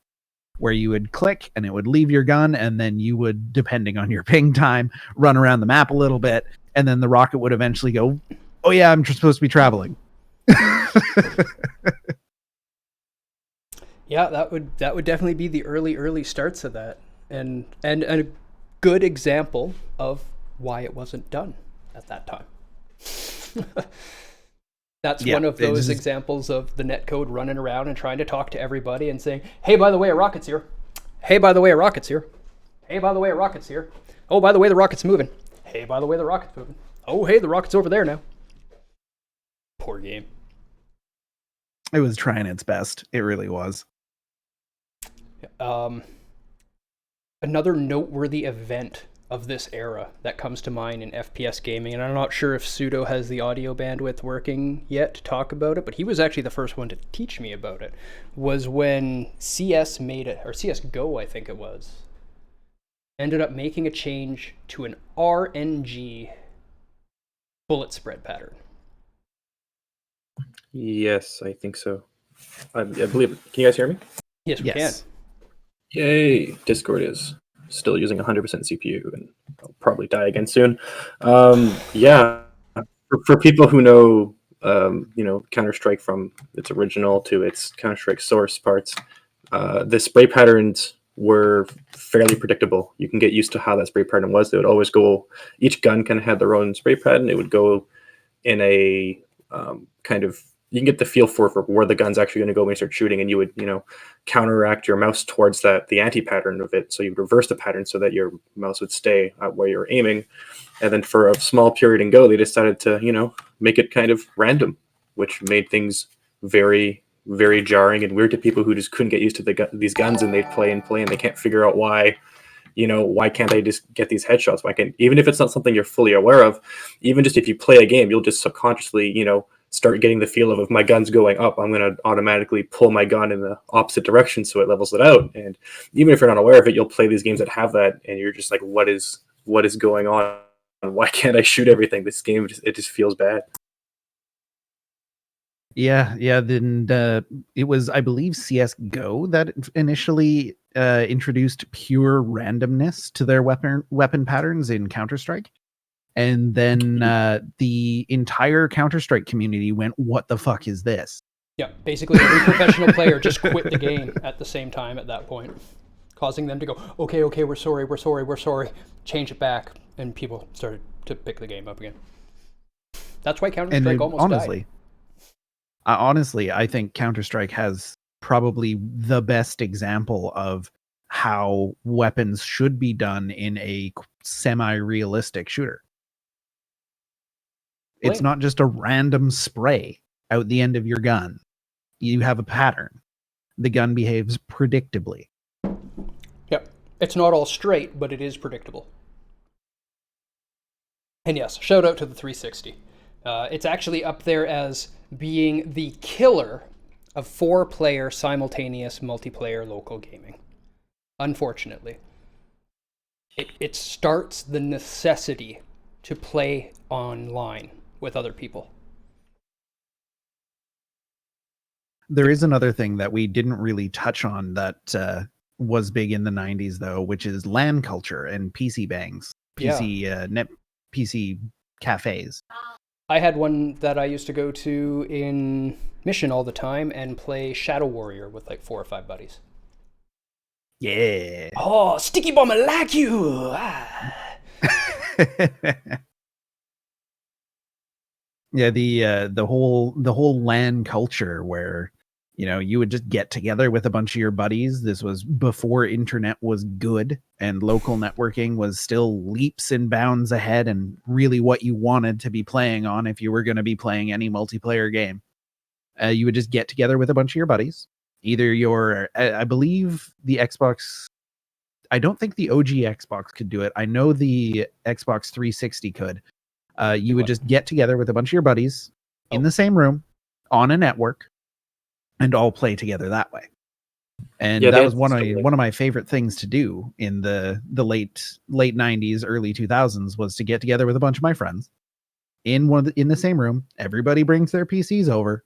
[SPEAKER 2] where you would click and it would leave your gun, and then you would, depending on your ping time, run around the map a little bit, and then the rocket would eventually go, oh yeah, I'm supposed to be traveling.
[SPEAKER 1] Yeah, that would definitely be the early starts of that, and a good example of why it wasn't done at that time. That's one of those examples of the netcode running around and trying to talk to everybody and saying, hey, by the way, a rocket's here. Hey, by the way, a rocket's here. Hey, by the way, a rocket's here. Oh, by the way, the rocket's moving. Hey, by the way, the rocket's moving. Oh, hey, the rocket's over there now. Poor game.
[SPEAKER 2] It was trying its best. It really was.
[SPEAKER 1] Another noteworthy event of this era that comes to mind in FPS gaming, and I'm not sure if Pseudo has the audio bandwidth working yet to talk about it, but he was actually the first one to teach me about it, was when CS made it, or CSGO I think it was, ended up making a change to an RNG bullet spread pattern.
[SPEAKER 3] Yes, I think so. I believe. Can you guys hear me?
[SPEAKER 1] Yes, we can.
[SPEAKER 3] Yay! Discord is still using 100% CPU, and I'll probably die again soon. Yeah, for people who know, Counter-Strike from its original to its Counter-Strike source parts, the spray patterns were fairly predictable. You can get used to how that spray pattern was. They would always go. Each gun kind of had their own spray pattern. It would go in a kind of. You can get the feel for where the gun's actually going to go when you start shooting, and you would, counteract your mouse towards the anti-pattern of it. So you would reverse the pattern so that your mouse would stay at where you're aiming. And then for a small period in Go, they decided to, make it kind of random, which made things very, very jarring and weird to people who just couldn't get used to these guns, and they'd play and they can't figure out why. Why can't I just get these headshots? Even if it's not something you're fully aware of, even just if you play a game, you'll just subconsciously, start getting the feel of, if my gun's going up, I'm going to automatically pull my gun in the opposite direction so it levels it out. And even if you're not aware of it, you'll play these games that have that, and you're just like, what is going on? Why can't I shoot everything? This game, it just feels bad.
[SPEAKER 2] Yeah. Then it was, I believe, CSGO that initially introduced pure randomness to their weapon patterns in Counter-Strike. And then the entire Counter-Strike community went, what the fuck is this?
[SPEAKER 1] Yeah, basically every professional player just quit the game at the same time at that point, causing them to go, okay, we're sorry, change it back, and people started to pick the game up again. That's why Counter-Strike almost died.
[SPEAKER 2] Honestly, I think Counter-Strike has probably the best example of how weapons should be done in a semi-realistic shooter. It's not just a random spray out the end of your gun. You have a pattern. The gun behaves predictably.
[SPEAKER 1] Yep. It's not all straight, but it is predictable. And yes, shout out to the 360. It's actually up there as being the killer of 4-player simultaneous multiplayer local gaming. Unfortunately. It starts the necessity to play online with other people.
[SPEAKER 2] There is another thing that we didn't really touch on that was big in the 90s, though, which is LAN culture and PC bangs, PC cafes.
[SPEAKER 1] I had one that I used to go to in Mission all the time and play Shadow Warrior with like 4 or 5 buddies.
[SPEAKER 2] Yeah.
[SPEAKER 1] Oh, Sticky Bomb, I like you! Ah.
[SPEAKER 2] Yeah, the whole LAN culture where You would just get together with a bunch of your buddies. This was before internet was good and local networking was still leaps and bounds ahead and really what you wanted to be playing on if you were going to be playing any multiplayer game. You would just get together with a bunch of your buddies. Either I believe the Xbox, I don't think the OG Xbox could do it. I know the Xbox 360 could. You would just get together with a bunch of your buddies in the same room on a network and all play together that way. And that was one of my favorite things to do in the late 90s, early 2000s was to get together with a bunch of my friends in the same room. Everybody brings their PCs over,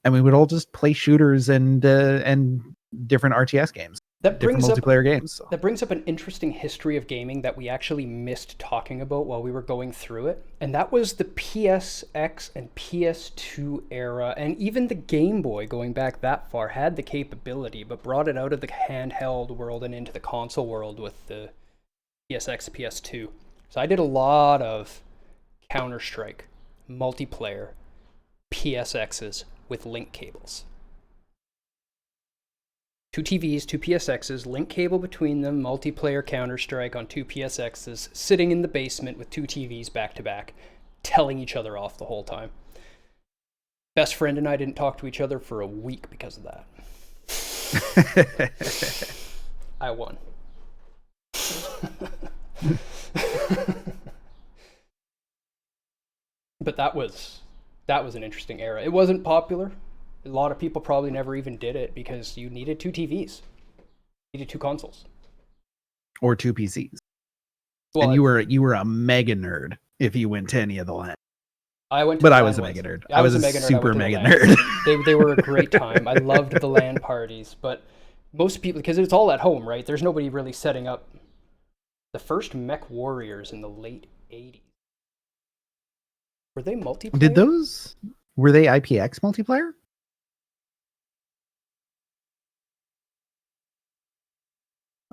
[SPEAKER 2] and we would all just play shooters and different RTS games. Different multiplayer games. So.
[SPEAKER 1] That brings up an interesting history of gaming that we actually missed talking about while we were going through it. And that was the PSX and PS2 era. And even the Game Boy, going back that far, had the capability, but brought it out of the handheld world and into the console world with the PSX, PS2. So I did a lot of Counter-Strike, multiplayer, PSXs with link cables. 2 TVs, 2 PSXs, link cable between them, multiplayer Counter-Strike on 2 PSXs, sitting in the basement with 2 TVs back to back, telling each other off the whole time. Best friend and I didn't talk to each other for a week because of that. I won. But that was an interesting era. It wasn't popular. A lot of people probably never even did it because you needed 2 TVs. You needed 2 consoles.
[SPEAKER 2] Or 2 PCs.
[SPEAKER 1] Well,
[SPEAKER 2] and you were a mega nerd if you went to any of the LAN.
[SPEAKER 1] I was a mega nerd.
[SPEAKER 2] I was a super mega nerd.
[SPEAKER 1] They were a great time. I loved the LAN parties, but most people, because it's all at home, right? There's nobody really setting up. The first Mech Warriors in the late 80s. Were they multiplayer?
[SPEAKER 2] Were they IPX multiplayer?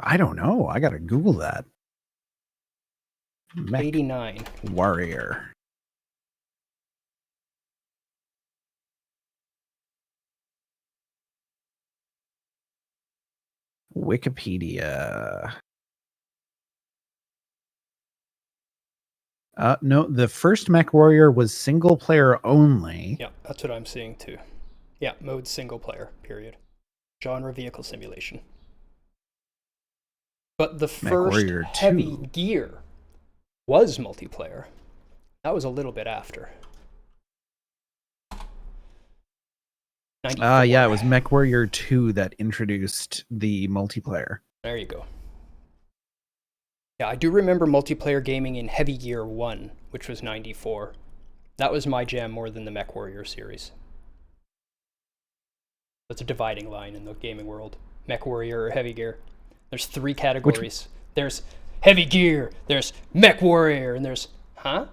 [SPEAKER 2] I don't know. I gotta Google that. Mech
[SPEAKER 1] 89.
[SPEAKER 2] Warrior. Wikipedia. No, the first Mech Warrior was single player only.
[SPEAKER 1] Yeah, that's what I'm seeing too. Yeah, mode single player, period. Genre vehicle simulation. But the first Heavy Gear was multiplayer. That was a little bit after.
[SPEAKER 2] Yeah, it was Mech Warrior 2 that introduced the multiplayer.
[SPEAKER 1] There you go. Yeah, I do remember multiplayer gaming in Heavy Gear 1, which was 94. That was my jam more than the Mech Warrior series. That's a dividing line in the gaming world. Mech Warrior or Heavy Gear. There's 3 categories. There's Heavy Gear, there's Mech Warrior, and there's... Huh?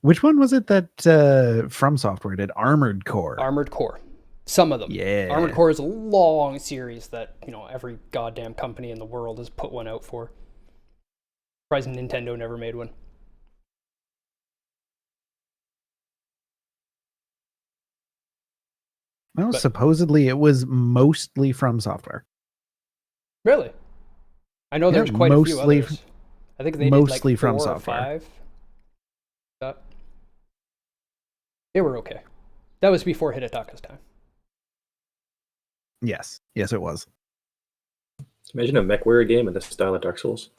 [SPEAKER 2] Which one was it that From Software did? Armored Core.
[SPEAKER 1] Armored Core. Some of them.
[SPEAKER 2] Yeah.
[SPEAKER 1] Armored Core is a long series that, every goddamn company in the world has put one out for. Surprised Nintendo never made one.
[SPEAKER 2] Well, supposedly it was mostly From Software.
[SPEAKER 1] Really? I know there's quite a few others. I think they
[SPEAKER 2] mostly
[SPEAKER 1] did like 4
[SPEAKER 2] From
[SPEAKER 1] or
[SPEAKER 2] Software.
[SPEAKER 1] 5. They were okay. That was before Hidetaka's time.
[SPEAKER 2] Yes, it was.
[SPEAKER 3] Imagine a Mech Warrior game in the style of Dark Souls.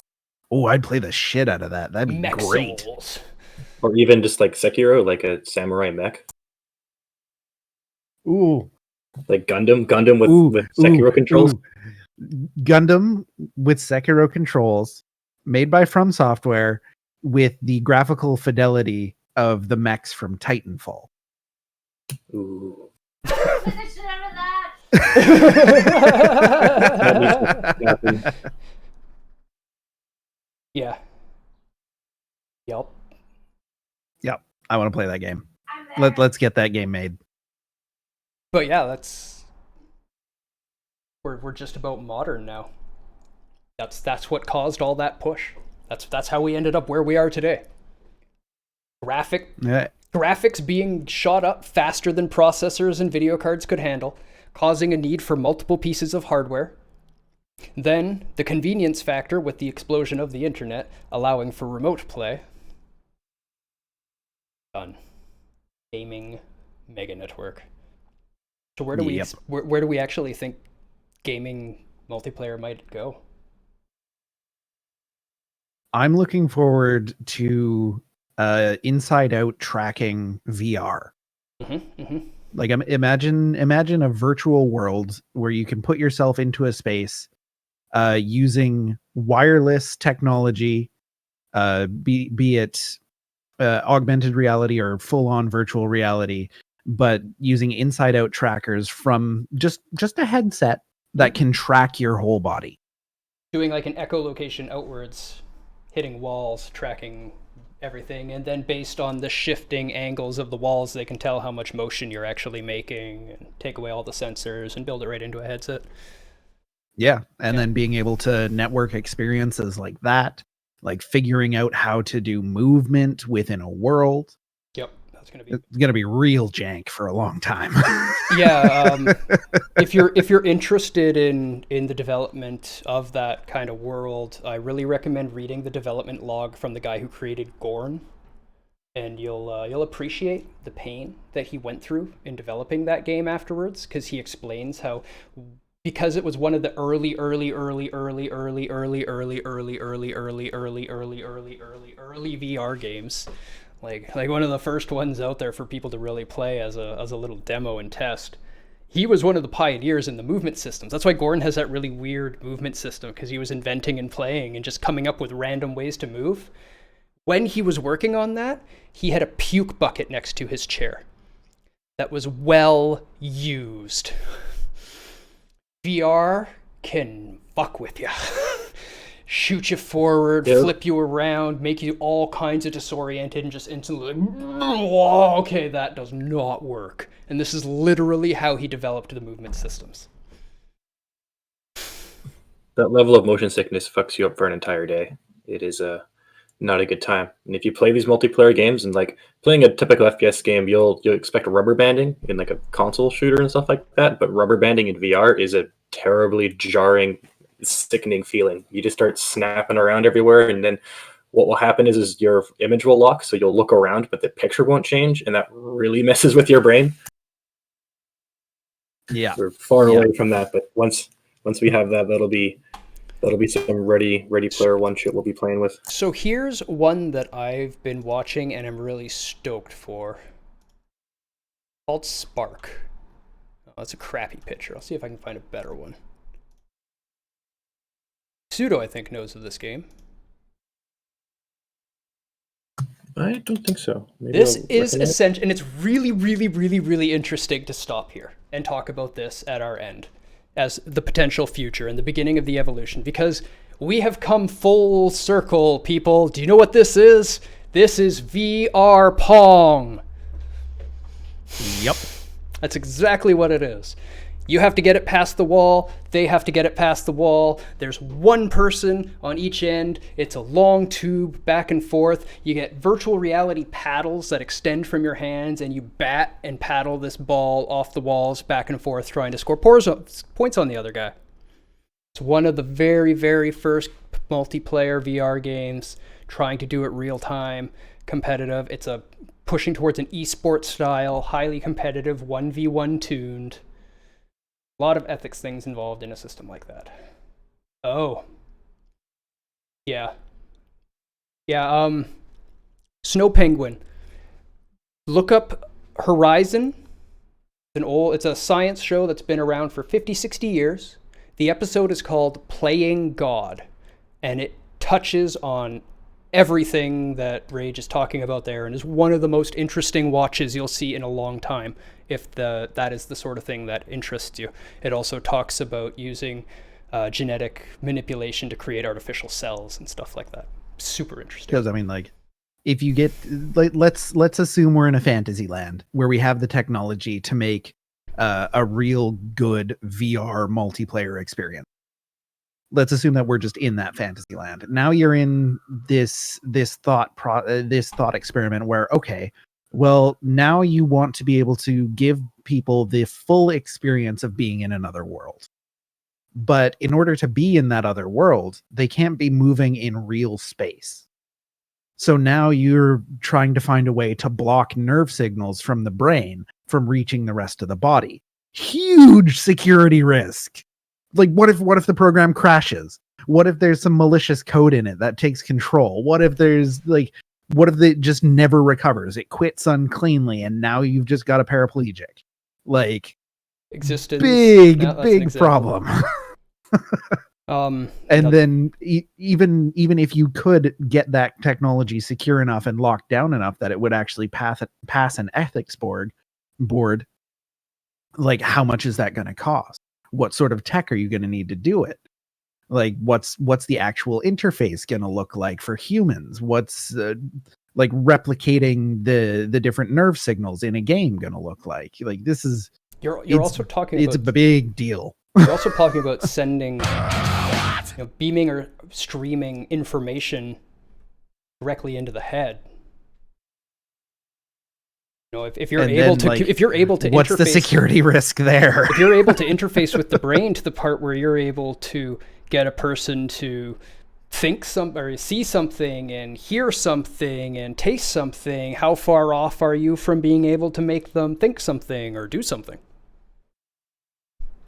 [SPEAKER 2] Oh, I'd play the shit out of that. That'd be
[SPEAKER 1] Mech
[SPEAKER 2] great.
[SPEAKER 1] Souls.
[SPEAKER 3] Or even just like Sekiro, like a samurai mech.
[SPEAKER 2] Ooh.
[SPEAKER 3] Like Gundam with Sekiro controls.
[SPEAKER 2] Gundam with Sekiro controls, made by From Software, with the graphical fidelity of the mechs from Titanfall.
[SPEAKER 3] Ooh.
[SPEAKER 1] Yeah. Yep.
[SPEAKER 2] I want to play that game. Let's get that game made.
[SPEAKER 1] But yeah, we're just about modern now. That's what caused all that push. That's how we ended up where we are today. Graphics being shot up faster than processors and video cards could handle, causing a need for multiple pieces of hardware. Then, the convenience factor with the explosion of the internet, allowing for remote play. Done. Gaming mega network. So where do we actually think gaming multiplayer might go?
[SPEAKER 2] I'm looking forward to inside out tracking VR. Like imagine a virtual world where you can put yourself into a space using wireless technology, be it augmented reality or full on virtual reality, but using inside out trackers from just a headset that can track your whole body.
[SPEAKER 1] Doing like an echolocation outwards, hitting walls, tracking everything, and then based on the shifting angles of the walls, they can tell how much motion you're actually making and take away all the sensors and build it right into a headset.
[SPEAKER 2] Yeah, and then being able to network experiences like that, like figuring out how to do movement within a world.
[SPEAKER 1] Yep, that's gonna be.
[SPEAKER 2] It's gonna be real jank for a long time.
[SPEAKER 1] Yeah, if you're interested in the development of that kind of world, I really recommend reading the development log from the guy who created Gorn, and you'll appreciate the pain that he went through in developing that game afterwards, because he explains how, because it was one of the early VR games, like one of the first ones out there for people to really play as a little demo and test. He was one of the pioneers in the movement systems. That's why Gordon has that really weird movement system, because he was inventing and playing and just coming up with random ways to move. When he was working on that, he had a puke bucket next to his chair that was well used. VR can fuck with you. Shoot you forward, flip you around, make you all kinds of disoriented, and just instantly like, whoa, okay, that does not work. And this is literally how he developed the movement systems.
[SPEAKER 3] That level of motion sickness fucks you up for an entire day. It is not a good time. And if you play these multiplayer games, and like playing a typical FPS game, you'll expect rubber banding in like a console shooter and stuff like that. But rubber banding in VR is a terribly jarring, sickening feeling. You just start snapping around everywhere, and then what will happen is your image will lock, so you'll look around, but the picture won't change, and that really messes with your brain.
[SPEAKER 2] Yeah,
[SPEAKER 3] we're far away from that, but once we have that, that'll be some Ready Player One shit we'll be playing with.
[SPEAKER 1] So here's one that I've been watching and I'm really stoked for. Called Spark. Oh, that's a crappy picture. I'll see if I can find a better one. Pseudo, I think, knows of this game.
[SPEAKER 3] I don't think so. Maybe
[SPEAKER 1] this is essential, and it's really, really, really, really interesting to stop here and talk about this at our end as the potential future and the beginning of the evolution, because we have come full circle, people. Do you know what this is? This is VR Pong.
[SPEAKER 2] Yep.
[SPEAKER 1] That's exactly what it is. You have to get it past the wall. They have to get it past the wall. There's one person on each end. It's a long tube back and forth. You get virtual reality paddles that extend from your hands, and you bat and paddle this ball off the walls back and forth, trying to score points on the other guy. It's one of the very, very first multiplayer VR games, trying to do it real time, competitive. It's a pushing towards an esports style, highly competitive, 1v1 tuned. A lot of ethics things involved in a system like that. Oh. Yeah. Yeah, Snow Penguin. Look up Horizon. It's a science show that's been around for 50, 60 years. The episode is called Playing God, and it touches on everything that Rage is talking about there, and is one of the most interesting watches you'll see in a long time, if that is the sort of thing that interests you. It also talks about using genetic manipulation to create artificial cells and stuff like that. Super interesting.
[SPEAKER 2] Because I mean, like, if you get, like, let's assume we're in a fantasy land where we have the technology to make a real good VR multiplayer experience. let's assume that we're just in that fantasy land. Now you're in this thought experiment where, okay, well, now you want to be able to give people the full experience of being in another world. But in order to be in that other world, they can't be moving in real space. So now you're trying to find a way to block nerve signals from the brain from reaching the rest of the body. Huge security risk. Like, what if the program crashes? What if there's some malicious code in it that takes control? What if it just never recovers? It quits uncleanly, and now you've just got a paraplegic. Like,
[SPEAKER 1] Existence.
[SPEAKER 2] big
[SPEAKER 1] Yeah, that's an example.
[SPEAKER 2] problem. And then even if you could get that technology secure enough and locked down enough that it would actually pass an ethics board, like, how much is that going to cost? What sort of tech are you going to need to do it? Like, what's the actual interface going to look like for humans? What's like replicating the different nerve signals in a game going to look like? Like, this is
[SPEAKER 1] you're also talking
[SPEAKER 2] it's
[SPEAKER 1] about
[SPEAKER 2] a big deal.
[SPEAKER 1] You're also talking about sending, beaming or streaming information directly into the head. If you're able to
[SPEAKER 2] what's
[SPEAKER 1] interface,
[SPEAKER 2] the security risk there?
[SPEAKER 1] If you're able to interface with the brain to the part where you're able to get a person to think or see something and hear something and taste something, how far off are you from being able to make them think something or do something?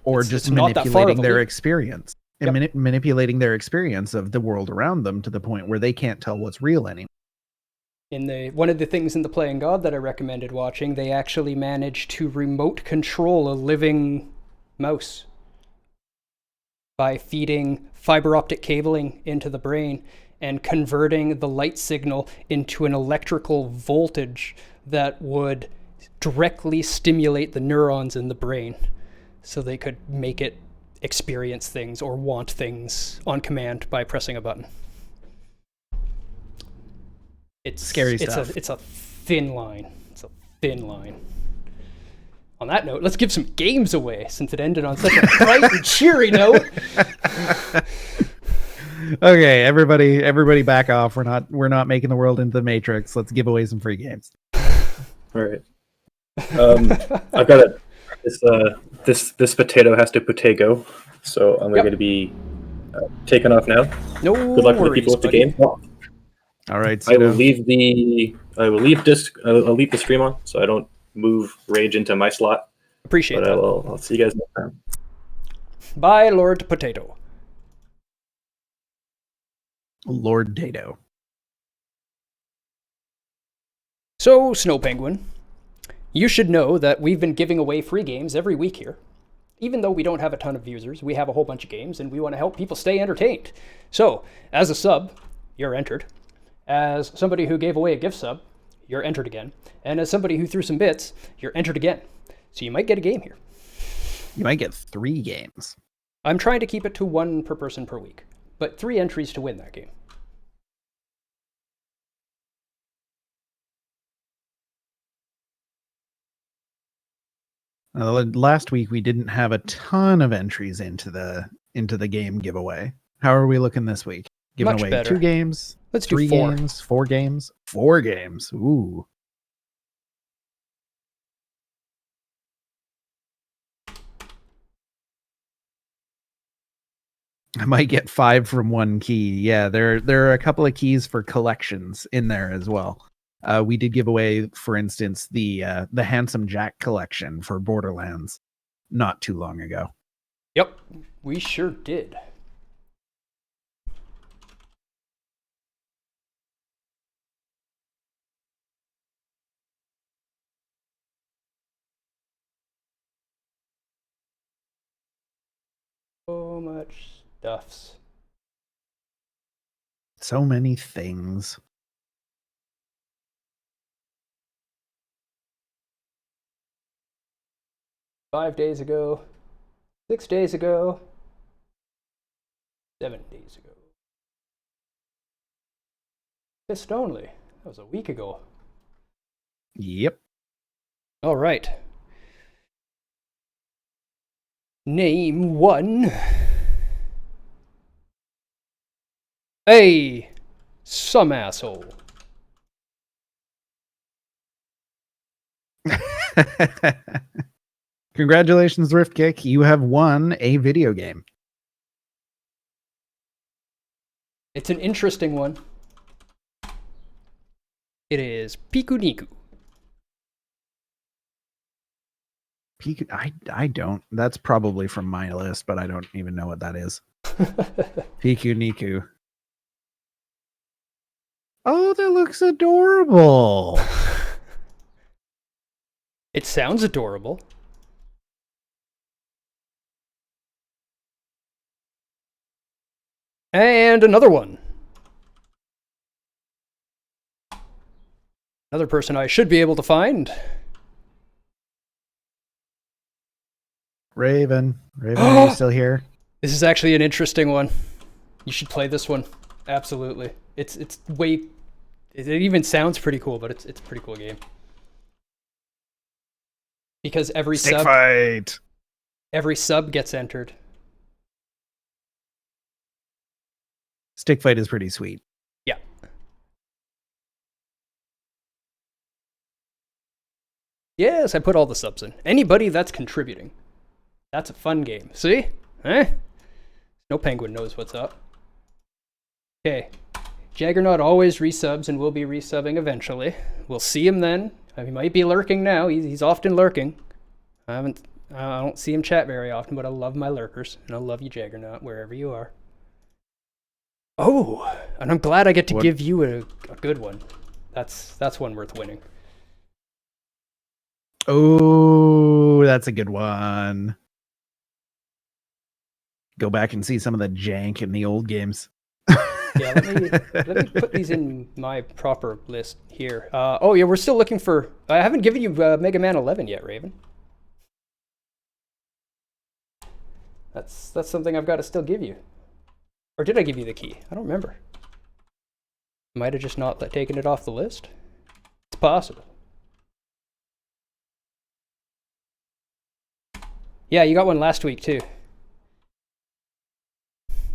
[SPEAKER 2] Or just manipulating their experience.
[SPEAKER 1] Yep.
[SPEAKER 2] And manipulating their experience of the world around them to the point where they can't tell what's real anymore.
[SPEAKER 1] One of the things in The Playing God that I recommended watching, they actually managed to remote control a living mouse by feeding fiber optic cabling into the brain and converting the light signal into an electrical voltage that would directly stimulate the neurons in the brain so they could make it experience things or want things on command by pressing a button. It's
[SPEAKER 2] scary stuff.
[SPEAKER 1] It's a thin line. It's a thin line. On that note, let's give some games away since it ended on such a bright and cheery note.
[SPEAKER 2] Okay, everybody back off. We're not making the world into the Matrix. Let's give away some free games.
[SPEAKER 3] All right. I've got this potato has to potato, so I'm going to be taking off now.
[SPEAKER 1] No
[SPEAKER 3] Good luck to the people with the game.
[SPEAKER 2] All right,
[SPEAKER 3] I will leave the stream on so I don't move Rage into my slot.
[SPEAKER 1] Appreciate that.
[SPEAKER 3] I'll see you guys next time.
[SPEAKER 1] Bye, Lord Potato.
[SPEAKER 2] Lord Dato.
[SPEAKER 1] So, Snow Penguin, you should know that we've been giving away free games every week here. Even though we don't have a ton of users, we have a whole bunch of games, and we want to help people stay entertained. So, as a sub, you're entered. As somebody who gave away a gift sub, you're entered again. And as somebody who threw some bits, you're entered again. So you might get a game here.
[SPEAKER 2] You might get 3 games.
[SPEAKER 1] I'm trying to keep it to 1 per person per week, but 3 entries to win that game.
[SPEAKER 2] Last week we didn't have a ton of entries into the game giveaway. How are we looking this week? Giving
[SPEAKER 1] Much
[SPEAKER 2] away
[SPEAKER 1] better.
[SPEAKER 2] 2 games.
[SPEAKER 1] Let's
[SPEAKER 2] 3
[SPEAKER 1] do 4
[SPEAKER 2] games, 4 games, 4 games. Ooh. I might get 5 from 1 key. Yeah, there are a couple of keys for collections in there as well. We did give away, for instance, the Handsome Jack collection for Borderlands not too long ago.
[SPEAKER 1] Yep, we sure did. So much stuffs.
[SPEAKER 2] So many things.
[SPEAKER 1] Five days ago, 6 days ago, 7 days ago. Fist only. That was a week ago.
[SPEAKER 2] Yep.
[SPEAKER 1] All right. Name one Hey, some asshole.
[SPEAKER 2] Congratulations, Riftkick. You have won a video game.
[SPEAKER 1] It's an interesting one. It is Piku Niku.
[SPEAKER 2] I don't. That's probably from my list, but I don't even know what that is. Piku Niku. Oh, that looks adorable.
[SPEAKER 1] It sounds adorable. And another one. Another person I should be able to find.
[SPEAKER 2] Raven, are you still here?
[SPEAKER 1] This is actually an interesting one. You should play this one. Absolutely. It's way... It even sounds pretty cool, but it's a pretty cool game. Because every
[SPEAKER 2] Stick fight.
[SPEAKER 1] Every sub gets entered.
[SPEAKER 2] Stick fight is pretty sweet.
[SPEAKER 1] Yeah. Yes, I put all the subs in. Anybody that's contributing. That's a fun game. See? Eh? No Penguin knows what's up. Okay. Jaggernaut always resubs and will be resubbing eventually. We'll see him then. He might be lurking now. He's often lurking. I don't see him chat very often, but I love my lurkers. And I love you, Jaggernaut, wherever you are. Oh, and I'm glad I get to give you a good one. That's one worth winning.
[SPEAKER 2] Oh, that's a good one. Go back and see some of the jank in the old games.
[SPEAKER 1] Yeah, let me put these in my proper list here. Oh yeah, we're still looking for... I haven't given you Mega Man 11 yet, Raven. That's something I've got to still give you. Or did I give you the key? I don't remember. Might have just not taken it off the list. It's possible. Yeah, you got one last week too.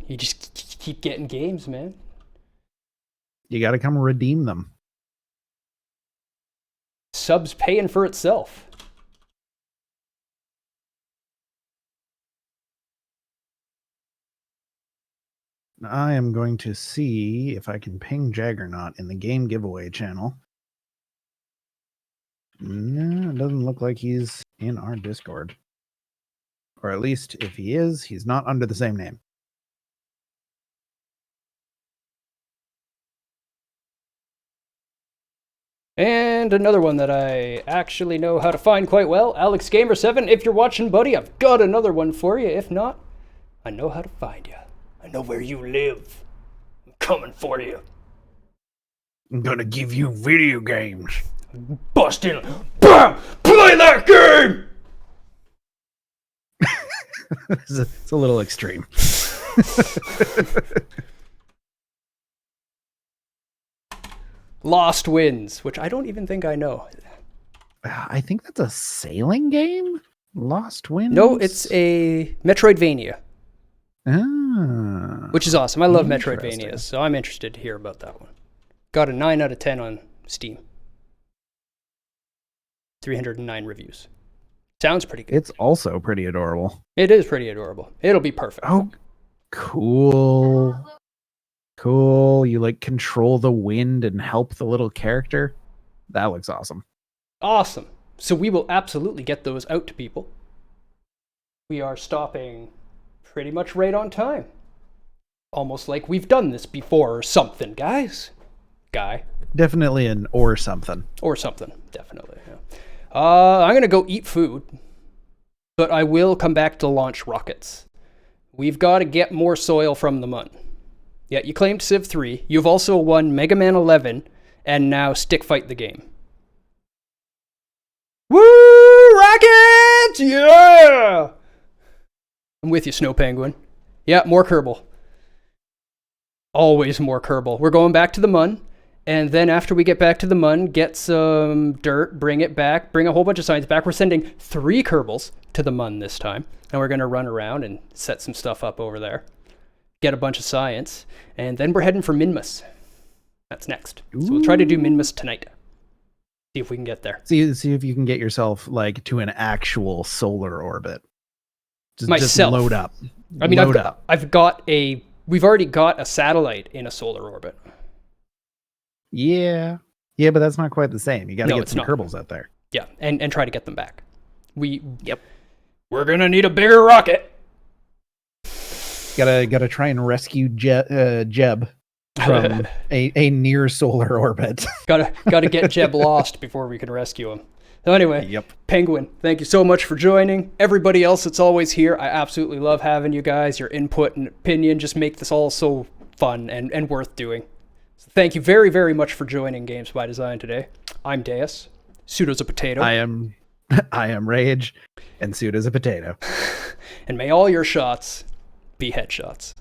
[SPEAKER 1] You just keep getting games, man.
[SPEAKER 2] You got to come redeem them.
[SPEAKER 1] Sub's paying for itself.
[SPEAKER 2] I am going to see if I can ping Jaggernaut in the game giveaway channel. No, it doesn't look like he's in our Discord. Or at least if he is, he's not under the same name.
[SPEAKER 1] And another one that I actually know how to find quite well, Alex Gamer 7. If you're watching, buddy, I've got another one for you. If not, I know how to find you. I know where you live. I'm coming for you.
[SPEAKER 2] I'm gonna give you video games.
[SPEAKER 1] Bust in. Bam! Play that game!
[SPEAKER 2] It's a little extreme.
[SPEAKER 1] Lost Winds, which I don't even think I know.
[SPEAKER 2] I think that's a sailing game? Lost Winds?
[SPEAKER 1] No, it's a Metroidvania.
[SPEAKER 2] Ah,
[SPEAKER 1] which is awesome. I love
[SPEAKER 2] interesting.
[SPEAKER 1] Metroidvanias, so I'm interested to hear about that one. Got a 9 out of 10 on Steam. 309 reviews. Sounds pretty good.
[SPEAKER 2] It's also pretty adorable.
[SPEAKER 1] It is pretty adorable. It'll be perfect.
[SPEAKER 2] Oh, cool. Cool. You like control the wind and help the little character. That looks awesome.
[SPEAKER 1] Awesome. So we will absolutely get those out to people. We are stopping pretty much right on time. Almost like we've done this before or something, guys. Guy.
[SPEAKER 2] Definitely an or something.
[SPEAKER 1] Or something, definitely. Yeah. I'm going to go eat food, but I will come back to launch rockets. We've got to get more soil from the Mun. Yeah, you claimed Civ 3. You've also won Mega Man 11, and now Stick Fight the game. Woo! Rockets! Yeah! I'm with you, Snow Penguin. Yeah, more Kerbal. Always more Kerbal. We're going back to the Mun, and then after we get back to the Mun, get some dirt, bring it back, bring a whole bunch of signs back. We're sending 3 Kerbals to the Mun this time, and we're going to run around and set some stuff up over there. get a bunch of science, and then we're heading for Minmus. That's next. So we'll try to do Minmus tonight. See if we can get there.
[SPEAKER 2] See if you can get yourself like to an actual solar orbit. Just
[SPEAKER 1] Myself.
[SPEAKER 2] load up.
[SPEAKER 1] I mean,
[SPEAKER 2] Load up.
[SPEAKER 1] we've already got a satellite in a solar orbit.
[SPEAKER 2] Yeah, but that's not quite the same. You got to
[SPEAKER 1] No,
[SPEAKER 2] get
[SPEAKER 1] it's
[SPEAKER 2] some
[SPEAKER 1] not.
[SPEAKER 2] Kerbals out there.
[SPEAKER 1] Yeah, and try to get them back. We're gonna need a bigger rocket.
[SPEAKER 2] Gotta try and rescue Jeb from a near solar orbit.
[SPEAKER 1] gotta get Jeb lost before we can rescue him. So anyway,
[SPEAKER 2] Yep.
[SPEAKER 1] Penguin, thank you so much for joining. Everybody else that's always here, I absolutely love having you guys. Your input and opinion just make this all so fun and worth doing. So thank you very, very much for joining Games by Design today. I'm Deus. Pseudo's a potato.
[SPEAKER 2] I am Rage, and Suit is a potato.
[SPEAKER 1] And may all your shots be headshots.